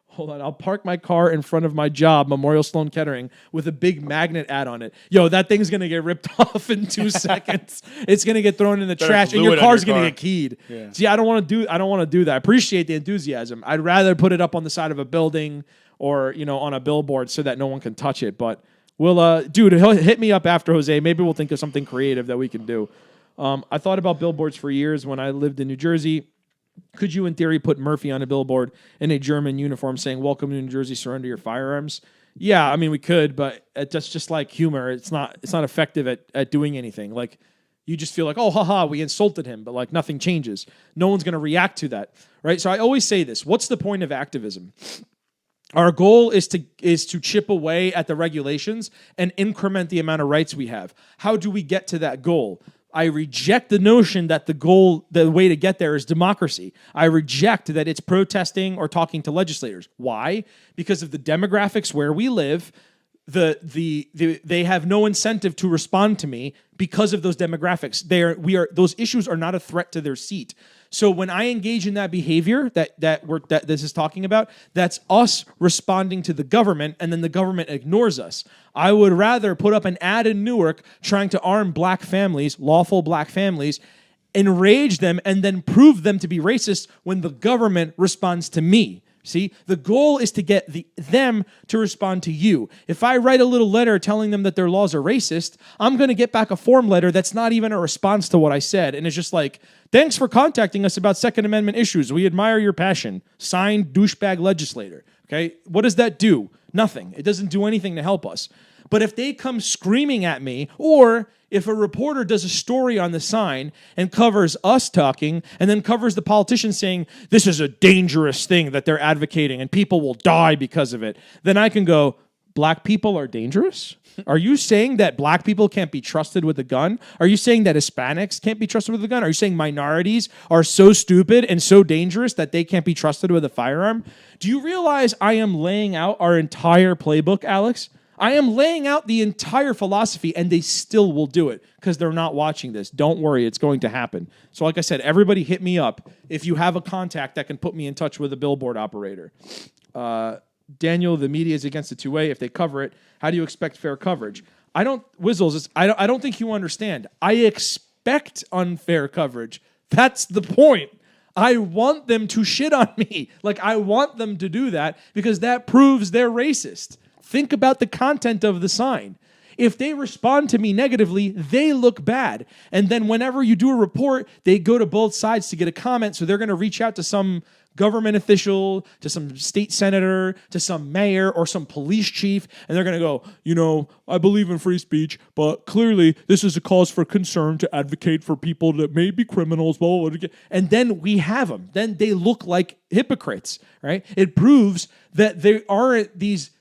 Hold on, I'll park my car in front of my job, Memorial Sloan Kettering, with a big magnet ad on it. Yo, that thing's going to get ripped off in 2 seconds. It's going to get thrown in the trash, and your car's going to get keyed. Yeah. See, I don't want to do that. I appreciate the enthusiasm. I'd rather put it up on the side of a building or, on a billboard so that no one can touch it. But we'll, dude, hit me up after, Jose. Maybe we'll think of something creative that we can do. I thought about billboards for years when I lived in New Jersey. Could you, in theory, put Murphy on a billboard in a German uniform saying, "Welcome to New Jersey, surrender your firearms"? Yeah, I mean, we could, but that's just like humor. It's not effective at doing anything. Like, you just feel like, oh, haha, we insulted him, but like nothing changes. No one's going to react to that, right? So I always say this. What's the point of activism? Our goal is to chip away at the regulations and increment the amount of rights we have. How do we get to that goal? I reject the notion that the way to get there is democracy. I reject that it's protesting or talking to legislators. Why? Because of the demographics where we live, they have no incentive to respond to me because of those demographics. Those issues are not a threat to their seat. So when I engage in that behavior that this is talking about, that's us responding to the government, and then the government ignores us. I would rather put up an ad in Newark trying to arm black families, lawful black families, enrage them, and then prove them to be racist when the government responds to me. See, the goal is to get them to respond to you. If I write a little letter telling them that their laws are racist, I'm going to get back a form letter that's not even a response to what I said. And it's just like, thanks for contacting us about Second Amendment issues. We admire your passion. Signed, douchebag legislator. Okay, what does that do? Nothing. It doesn't do anything to help us. But if they come screaming at me, or if a reporter does a story on the sign and covers us talking and then covers the politician saying this is a dangerous thing that they're advocating and people will die because of it, then I can go, black people are dangerous? Are you saying that black people can't be trusted with a gun? Are you saying that Hispanics can't be trusted with a gun? Are you saying minorities are so stupid and so dangerous that they can't be trusted with a firearm? Do you realize I am laying out our entire playbook, Alex? I am laying out the entire philosophy, and they still will do it because they're not watching this. Don't worry, it's going to happen. So like I said, everybody hit me up if you have a contact that can put me in touch with a billboard operator. Daniel, the media is against the 2A. If they cover it, how do you expect fair coverage? I don't think you understand. I expect unfair coverage. That's the point. I want them to shit on me. Like, I want them to do that because that proves they're racist. Think about the content of the sign. If they respond to me negatively, they look bad. And then whenever you do a report, they go to both sides to get a comment. So they're going to reach out to some government official, to some state senator, to some mayor, or some police chief. And they're going to go, I believe in free speech, but clearly this is a cause for concern to advocate for people that may be criminals, blah, blah, blah. And then we have them. Then they look like hypocrites, right? It proves that there aren't these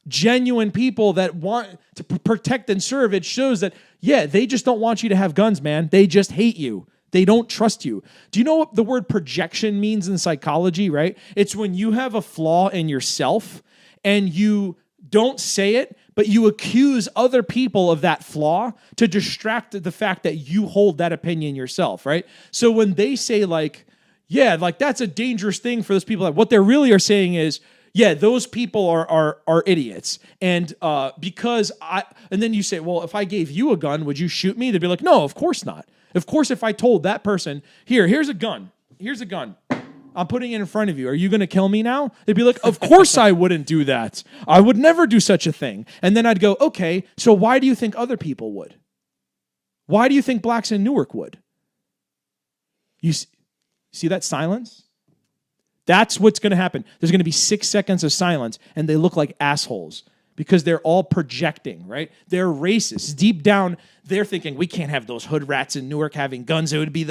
genuine people that want to protect and serve. It shows that, they just don't want you to have guns, man. They just hate you. They don't trust you. Do you know what the word projection means in psychology, right? It's when you have a flaw in yourself and you don't say it, but you accuse other people of that flaw to distract the fact that you hold that opinion yourself, right? So when they say that's a dangerous thing for those people, what they really are saying is, those people are idiots. And and then you say, well, if I gave you a gun, would you shoot me? They'd be like, no, of course not. Of course, if I told that person, here's a gun. Here's a gun. I'm putting it in front of you. Are you going to kill me now? They'd be like, of course I wouldn't do that. I would never do such a thing. And then I'd go, okay, so why do you think other people would? Why do you think blacks in Newark would? You see that silence? That's what's going to happen. There's going to be 6 seconds of silence, and they look like assholes because they're all projecting, right? They're racist. Deep down, they're thinking, we can't have those hood rats in Newark having guns. It would be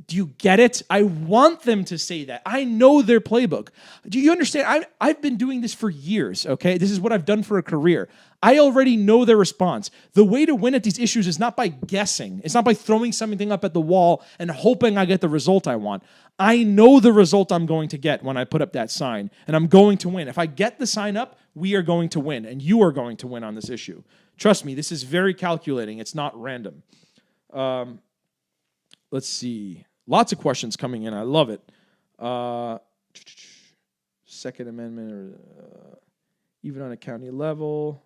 do you get it? I want them to say that. I know their playbook. Do you understand? I've been doing this for years, okay? This is what I've done for a career. I already know their response. The way to win at these issues is not by guessing. It's not by throwing something up at the wall and hoping I get the result I want. I know the result I'm going to get when I put up that sign, and I'm going to win. If I get the sign up, we are going to win, and you are going to win on this issue. Trust me, this is very calculating. It's not random. Let's see. Lots of questions coming in. I love it. Second Amendment, even on a county level.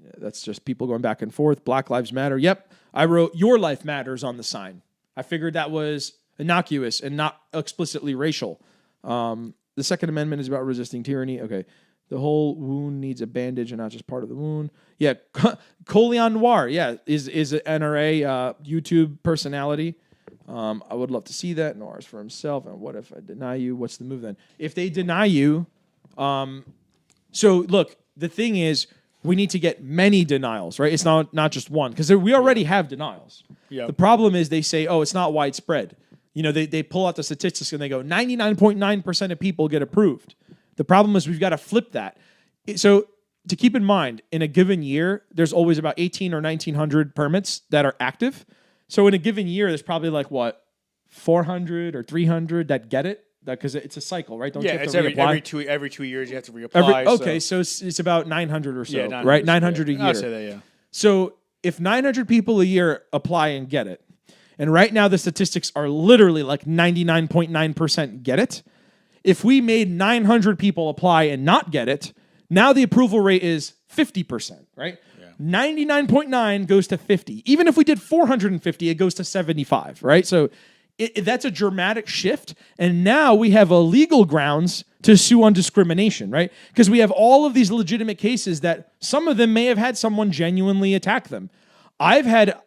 Yeah, that's just people going back and forth. Black Lives Matter. Yep. I wrote Your Life Matters on the sign. I figured that was innocuous and not explicitly racial. The Second Amendment is about resisting tyranny. Okay. The whole wound needs a bandage and not just part of the wound. Yeah. Colion Noir. Yeah. Is an NRA YouTube personality. I would love to see that. Noir's for himself. And what if I deny you? What's the move then? If they deny you, so look, the thing is, we need to get many denials, right? It's not just one, because we already have denials. Yep. The problem is they say, it's not widespread. They pull out the statistics and they go, 99.9% of people get approved. The problem is we've got to flip that. So to keep in mind, in a given year, there's always about 1,800 or 1,900 permits that are active. So in a given year, there's probably 400 or 300 that get it. Because it's a cycle, right? Don't you have it's to reapply? every 2 years you have to reapply. So it's about 900 or so, 900, right? 900 a year. I'll say that, yeah. So if 900 people a year apply and get it, and right now the statistics are literally 99.9% get it. If we made 900 people apply and not get it, now the approval rate is 50%, right? Yeah. 99.9 goes to 50. Even if we did 450, it goes to 75, right? So that's a dramatic shift, and now we have a legal grounds to sue on discrimination, right? Because we have all of these legitimate cases that some of them may have had someone genuinely attack them. I've had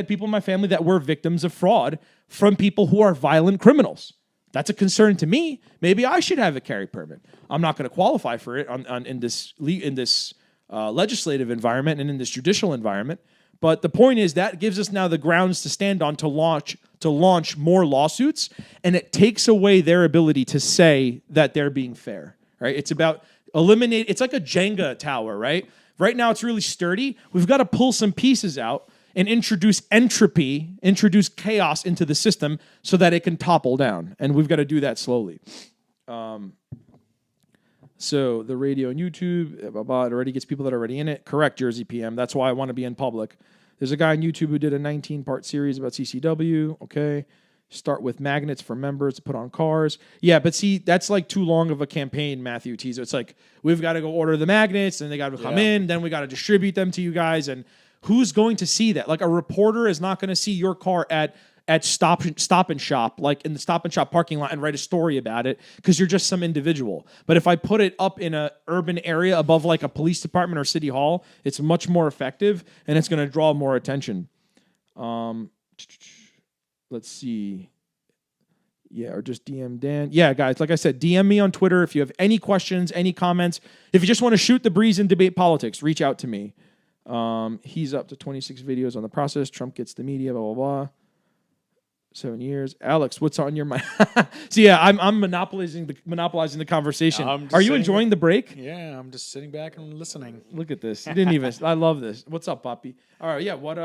people in my family that were victims of fraud from people who are violent criminals. That's a concern to me. Maybe I should have a carry permit. I'm not going to qualify for it in this legislative environment and in this judicial environment. But the point is that gives us now the grounds to stand on to launch more lawsuits, and it takes away their ability to say that they're being fair, right? It's about eliminate. It's like a Jenga tower, right? Right now it's really sturdy. We've got to pull some pieces out and introduce entropy, introduce chaos into the system so that it can topple down, and we've got to do that slowly. So the radio and YouTube, blah, blah, blah, it already gets people that are already in it. Correct, Jersey PM. That's why I want to be in public. There's a guy on YouTube who did a 19-part series about CCW. Okay. Start with magnets for members to put on cars. Yeah, but see, that's like too long of a campaign, Matthew Teaser. It's like, we've got to go order the magnets, and they got to come in, then we got to distribute them to you guys. And who's going to see that? Like, a reporter is not going to see your car at Stop and Shop, like in the Stop and Shop parking lot, and write a story about it because you're just some individual. But if I put it up in an urban area above like a police department or city hall, it's much more effective, and it's going to draw more attention. Let's see. Yeah, or just DM Dan. Yeah, guys, like I said, DM me on Twitter if you have any questions, any comments. If you just want to shoot the breeze and debate politics, reach out to me. He's up to 26 videos on the process. Trump gets the media, blah, blah, blah. 7 years. Alex, what's on your mind? So yeah, I'm monopolizing the conversation. Are you enjoying the break? Yeah, I'm just sitting back and listening. Look at this. You didn't even. I love this. What's up, Poppy? All right, yeah. What?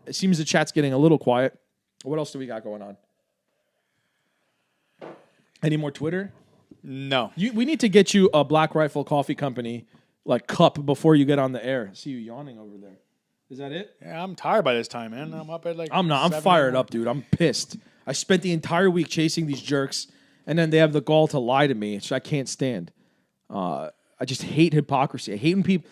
It seems the chat's getting a little quiet. What else do we got going on? Any more Twitter? No. We need to get you a Black Rifle Coffee Company like cup before you get on the air. I see you yawning over there. Is that it? Yeah, I'm tired by this time, man. I'm up at like. I'm not. I'm fired up, dude. I'm pissed. I spent the entire week chasing these jerks, and then they have the gall to lie to me, which I can't stand. I just hate hypocrisy. I hate when people.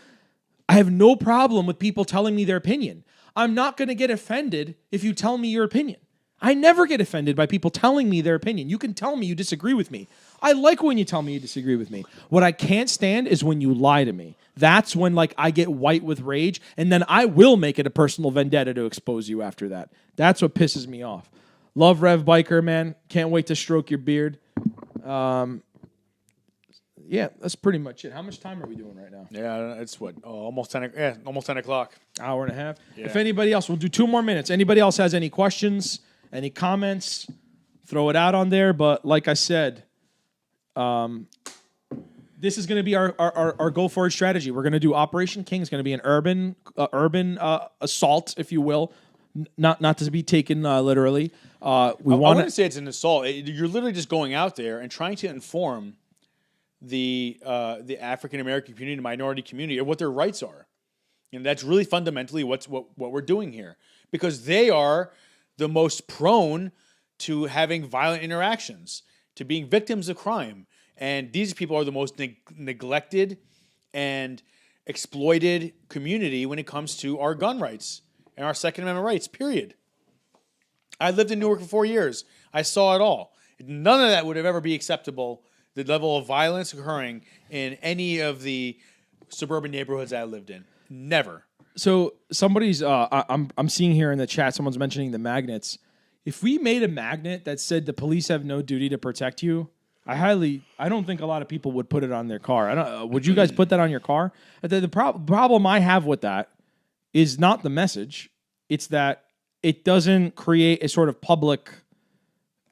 I have no problem with people telling me their opinion. I'm not going to get offended if you tell me your opinion. I never get offended by people telling me their opinion. You can tell me you disagree with me. I like when you tell me you disagree with me. What I can't stand is when you lie to me. That's when like I get white with rage, and then I will make it a personal vendetta to expose you after that. That's what pisses me off. Love Rev Biker, man. Can't wait to stroke your beard. Yeah, that's pretty much it. How much time are we doing right now? Yeah, it's what? Almost 10. Yeah, almost 10 o'clock. Hour and a half. Yeah. If anybody else, we'll do 2 more minutes. Anybody else has any questions, any comments, throw it out on there. But like I said, this is going to be our go forward strategy. We're going to do Operation King. It's going to be an urban assault, if you will, not to be taken literally. I wouldn't say it's an assault. You're literally just going out there and trying to inform the African American community, the minority community, of what their rights are. And that's really fundamentally what we're doing here, because they are the most prone to having violent interactions, to being victims of crime. And these people are the most neglected and exploited community when it comes to our gun rights and our Second Amendment rights, period. I lived in Newark for 4 years. I saw it all. None of that would have ever be acceptable, the level of violence occurring in any of the suburban neighborhoods I lived in. Never. So somebody's, I'm seeing here in the chat, someone's mentioning the magnets. If we made a magnet that said the police have no duty to protect you, I don't think a lot of people would put it on their car. Would you guys put that on your car? The problem I have with that is not the message. It's that it doesn't create a sort of public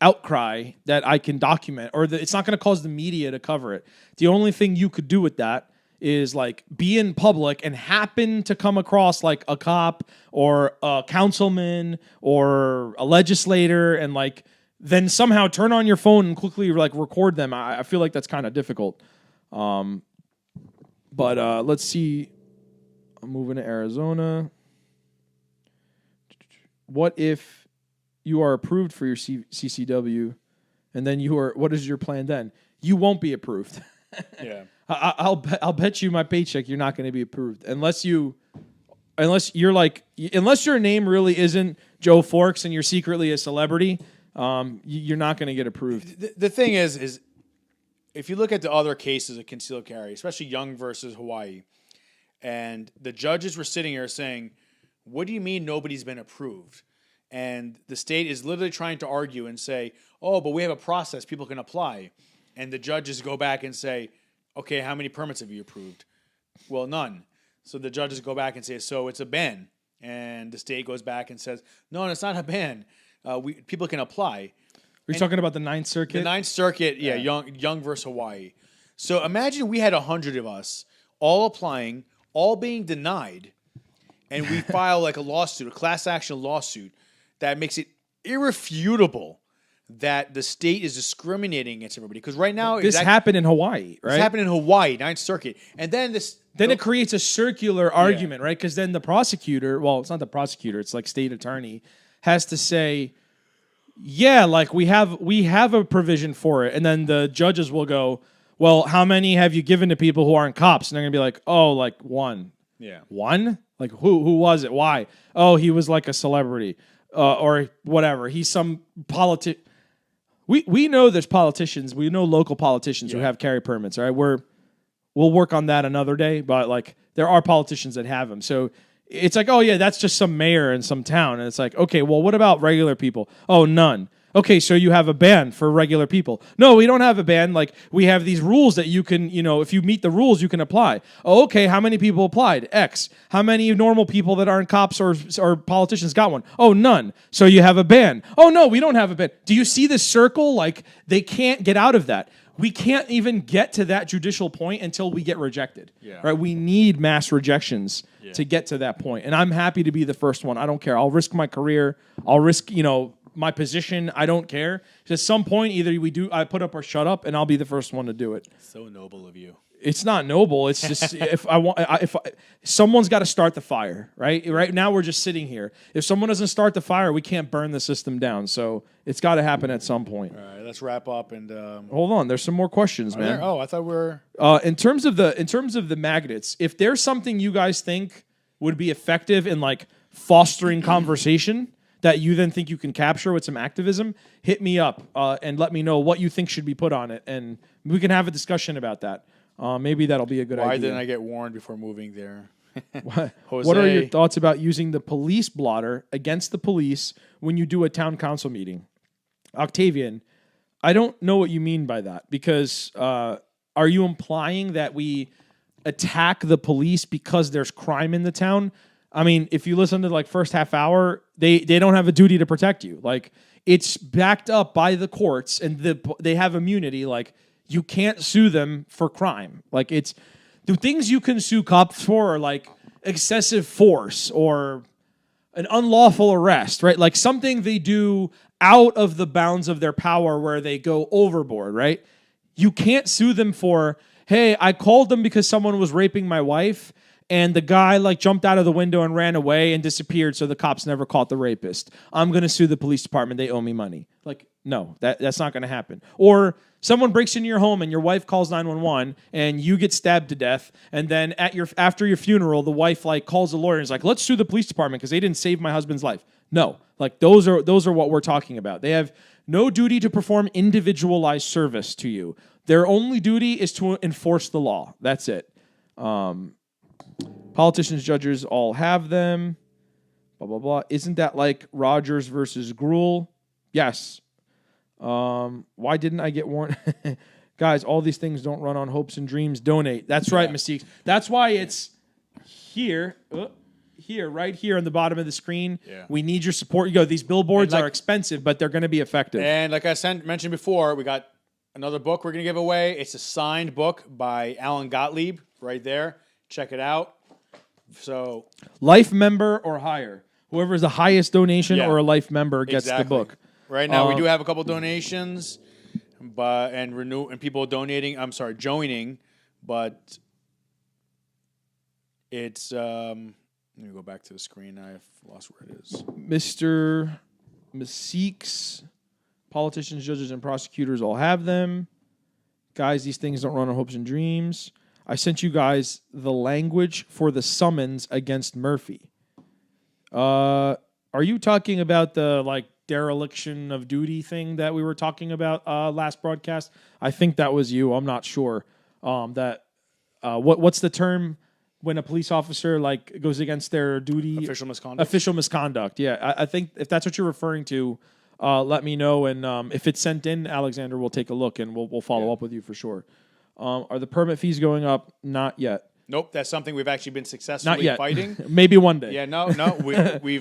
outcry that I can document, or it's not going to cause the media to cover it. The only thing you could do with that is like be in public and happen to come across like a cop or a councilman or a legislator, and like then somehow turn on your phone and quickly like record them. I feel like that's kind of difficult. But let's see. I'm moving to Arizona. What if you are approved for your CCW, and then what is your plan then? You won't be approved. Yeah. I'll bet you my paycheck you're not going to be approved unless your name really isn't Joe Forks and you're secretly a celebrity. You're not going to get approved. The thing is if you look at the other cases of concealed carry, especially Young versus Hawaii, and the judges were sitting here saying, "What do you mean nobody's been approved?" And the state is literally trying to argue and say, "Oh, but we have a process people can apply," and the judges go back and say, "Okay, how many permits have you approved?" Well, none. So the judges go back and say, "So it's a ban," and the state goes back and says, "No, it's not a ban. People can apply." Are you talking about the Ninth Circuit? The Ninth Circuit, yeah. Young versus Hawaii. So imagine we had 100 of us all applying, all being denied, and we file like a lawsuit, a class action lawsuit that makes it irrefutable that the state is discriminating against everybody. Because right now, This happened in Hawaii, right? This happened in Hawaii, Ninth Circuit, and then Then it creates a circular argument, right? Because then the prosecutor, well, it's not the prosecutor, it's like state attorney, has to say, yeah, like we have a provision for it, and then the judges will go, well, how many have you given to people who aren't cops? And they're gonna be like, oh, like one. Yeah. One? Like who was it? Why? Oh, he was like a celebrity, or whatever. He's some politic. We know there's politicians. We know local politicians who have carry permits. All right, we'll work on that another day. But like, there are politicians that have them. So it's like, oh yeah, that's just some mayor in some town. And it's like, okay, well, what about regular people? Oh, none. Okay, so you have a ban for regular people. No, we don't have a ban. Like, we have these rules that you can, if you meet the rules, you can apply. Oh, okay, how many people applied? X. How many normal people that aren't cops or politicians got one? Oh, none. So you have a ban. Oh, no, we don't have a ban. Do you see this circle? Like, they can't get out of that. We can't even get to that judicial point until we get rejected. Yeah. Right? We need mass rejections to get to that point. And I'm happy to be the first one. I don't care. I'll risk my career. I'll risk, my position. I don't care. At some point, either I put up or shut up, and I'll be the first one to do it. So noble of you. It's not noble. It's just if someone's got to start the fire, right? Right now we're just sitting here. If someone doesn't start the fire, we can't burn the system down. So it's got to happen at some point. All right, let's wrap up and hold on. There's some more questions, man. Oh, I thought we were in terms of the magnets. If there's something you guys think would be effective in like fostering conversation that you then think you can capture with some activism, hit me up and let me know what you think should be put on it, and we can have a discussion about that. Maybe that'll be a good idea. Why didn't I get warned before moving there? What are your thoughts about using the police blotter against the police when you do a town council meeting? Octavian, I don't know what you mean by that, because are you implying that we attack the police because there's crime in the town? I mean, if you listen to like first half hour, they don't have a duty to protect you. Like, it's backed up by the courts, and they have immunity. Like, you can't sue them for crime. Like, the things you can sue cops for are like excessive force or an unlawful arrest, right? Like something they do out of the bounds of their power where they go overboard, right? You can't sue them for, hey, I called them because someone was raping my wife, and the guy like jumped out of the window and ran away and disappeared, so the cops never caught the rapist. I'm going to sue the police department. They owe me money. Like, no, that's not going to happen. Or someone breaks into your home and your wife calls 911 and you get stabbed to death, and then after your funeral, the wife like calls a lawyer and is like, let's sue the police department because they didn't save my husband's life. No, like those are what we're talking about. They have no duty to perform individualized service to you. Their only duty is to enforce the law. That's it. Politicians, judges all have them. Blah, blah, blah. Isn't that like Rogers versus Gruel? Yes. Why didn't I get warned? Guys, all these things don't run on hopes and dreams. Donate. That's right, Mystique. That's why it's here. Right here on the bottom of the screen. Yeah. We need your support. You go, these billboards are expensive, but they're going to be effective. And like I mentioned before, we got another book we're going to give away. It's a signed book by Alan Gottlieb right there. Check it out. So, life member or higher. Whoever is the highest donation or a life member gets the book. Right now, we do have a couple donations, and people donating. I'm sorry, joining, but it's. Let me go back to the screen. I've lost where it is. Mr. Mystique's politicians, judges, and prosecutors all have them. Guys, these things don't run on hopes and dreams. I sent you guys the language for the summons against Murphy. Are you talking about the like dereliction of duty thing that we were talking about last broadcast? I think that was you. I'm not sure. What's the term when a police officer like goes against their duty? Official misconduct. Official misconduct. Yeah, I think if that's what you're referring to, let me know. And if it's sent in, Alexander, we'll take a look and we'll follow up with you for sure. Are the permit fees going up? Not yet. Nope, that's something we've actually been successfully fighting. Maybe one day. Yeah, no, we've you'll be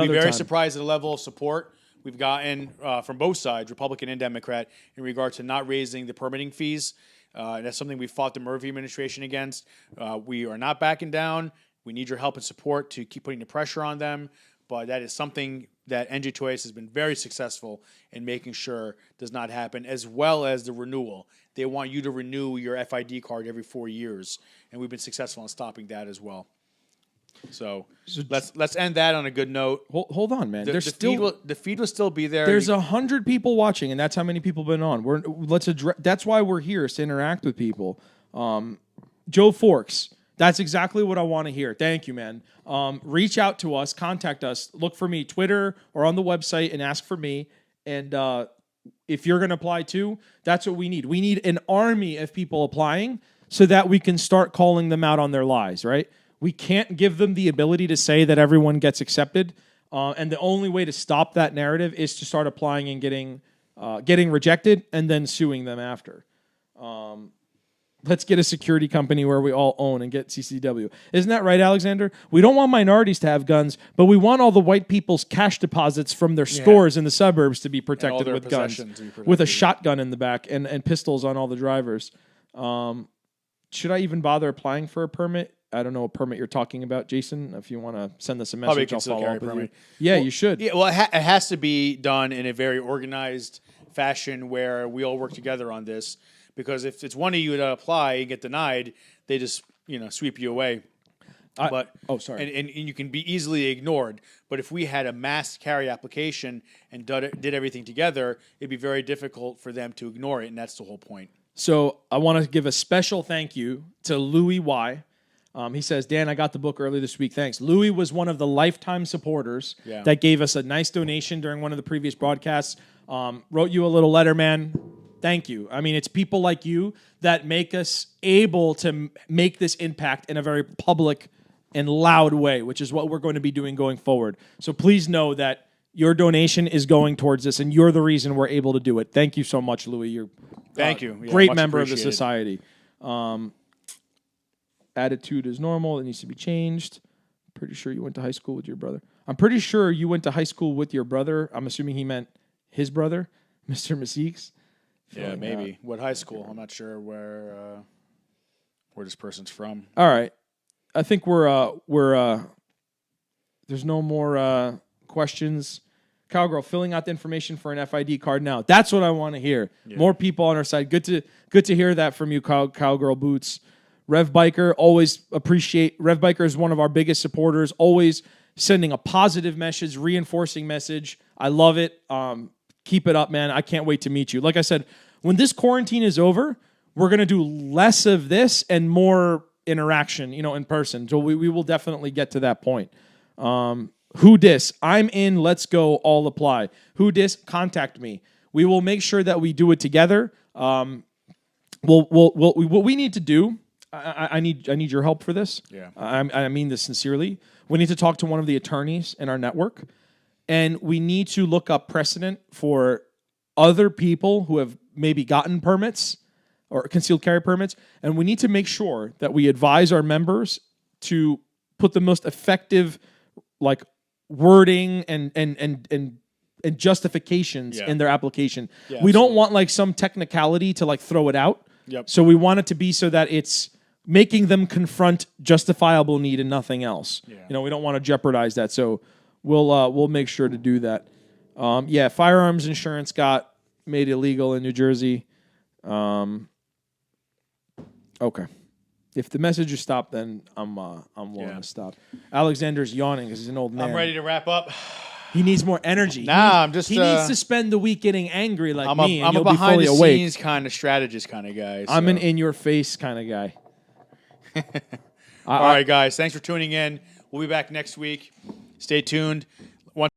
very surprised at the level of support we've gotten from both sides, Republican and Democrat, in regard to not raising the permitting fees. That's something we fought the Murphy administration against. We are not backing down. We need your help and support to keep putting the pressure on them. but that is something that NJ2AS has been very successful in making sure does not happen, as well as the renewal. They want you to renew your FID card every 4 years, and we've been successful in stopping that as well. So let's end that on a good note. Hold on, man. The feed will still be there. There's 100 people watching, and that's how many people have been on. That's why we're here, is to interact with people. Joe Forks, that's exactly what I want to hear. Thank you, man. Reach out to us, contact us, look for me, Twitter or on the website, and ask for me. And if you're going to apply too, that's what we need. We need an army of people applying so that we can start calling them out on their lies, right? We can't give them the ability to say that everyone gets accepted. And the only way to stop that narrative is to start applying and getting rejected and then suing them after. Let's get a security company where we all own and get CCW. Isn't that right, Alexander? We don't want minorities to have guns, but we want all the white people's cash deposits from their stores in the suburbs to be protected with guns, with a shotgun in the back and pistols on all the drivers. Should I even bother applying for a permit? I don't know what permit you're talking about, Jason. If you want to send us a message, I'll follow up with you. Yeah, you should. Yeah, well, it has to be done in a very organized fashion where we all work together on this. Because if it's one of you that apply and get denied, they just sweep you away. Sorry. And you can be easily ignored. But if we had a mass carry application and did everything together, it'd be very difficult for them to ignore it, and that's the whole point. So I want to give a special thank you to Louis Y. He says, Dan, I got the book early this week. Thanks. Louis was one of the lifetime supporters that gave us a nice donation during one of the previous broadcasts. Wrote you a little letter, man. Thank you. I mean, it's people like you that make us able to make this impact in a very public and loud way, which is what we're going to be doing going forward. So please know that your donation is going towards this, and you're the reason we're able to do it. Thank you so much, Louis. You're Thank you. Yeah, great member of the society. Attitude is normal. It needs to be changed. Pretty sure you went to high school with your brother. I'm pretty sure you went to high school with your brother. I'm assuming he meant his brother, Mr. Masik's. Yeah, maybe. What high school? I'm not sure where this person's from. All right. I think we're there's no more questions. Cowgirl, filling out the information for an FID card now. That's what I want to hear. Yeah. More people on our side. Good to hear that from you, Cowgirl Boots. Rev Biker, always appreciate. Rev Biker is one of our biggest supporters, always sending a positive message, reinforcing message. I love it. Keep it up, man. I can't wait to meet you. Like I said, when this quarantine is over, we're going to do less of this and more interaction, in person. So we will definitely get to that point. Who dis? I'm in. Let's go. All apply. Who dis? Contact me. We will make sure that we do it together. What we need to do, I need your help for this. Yeah. I mean this sincerely. We need to talk to one of the attorneys in our network. And we need to look up precedent for other people who have maybe gotten permits or concealed carry permits. And we need to make sure that we advise our members to put the most effective wording and justifications in their application. Yeah, we don't want some technicality to throw it out. Yep. So we want it to be so that it's making them confront justifiable need and nothing else. Yeah. We don't want to jeopardize that. So we'll make sure to do that. Firearms insurance got made illegal in New Jersey. Okay. If the message is stopped, then I'm willing to stop. Alexander's yawning because he's an old man. I'm ready to wrap up. He needs more energy. I'm just. He needs to spend the week getting angry like me. I'm a behind the scenes kind of strategist kind of guy. I'm an in your face kind of guy. All right, guys. Thanks for tuning in. We'll be back next week. Stay tuned.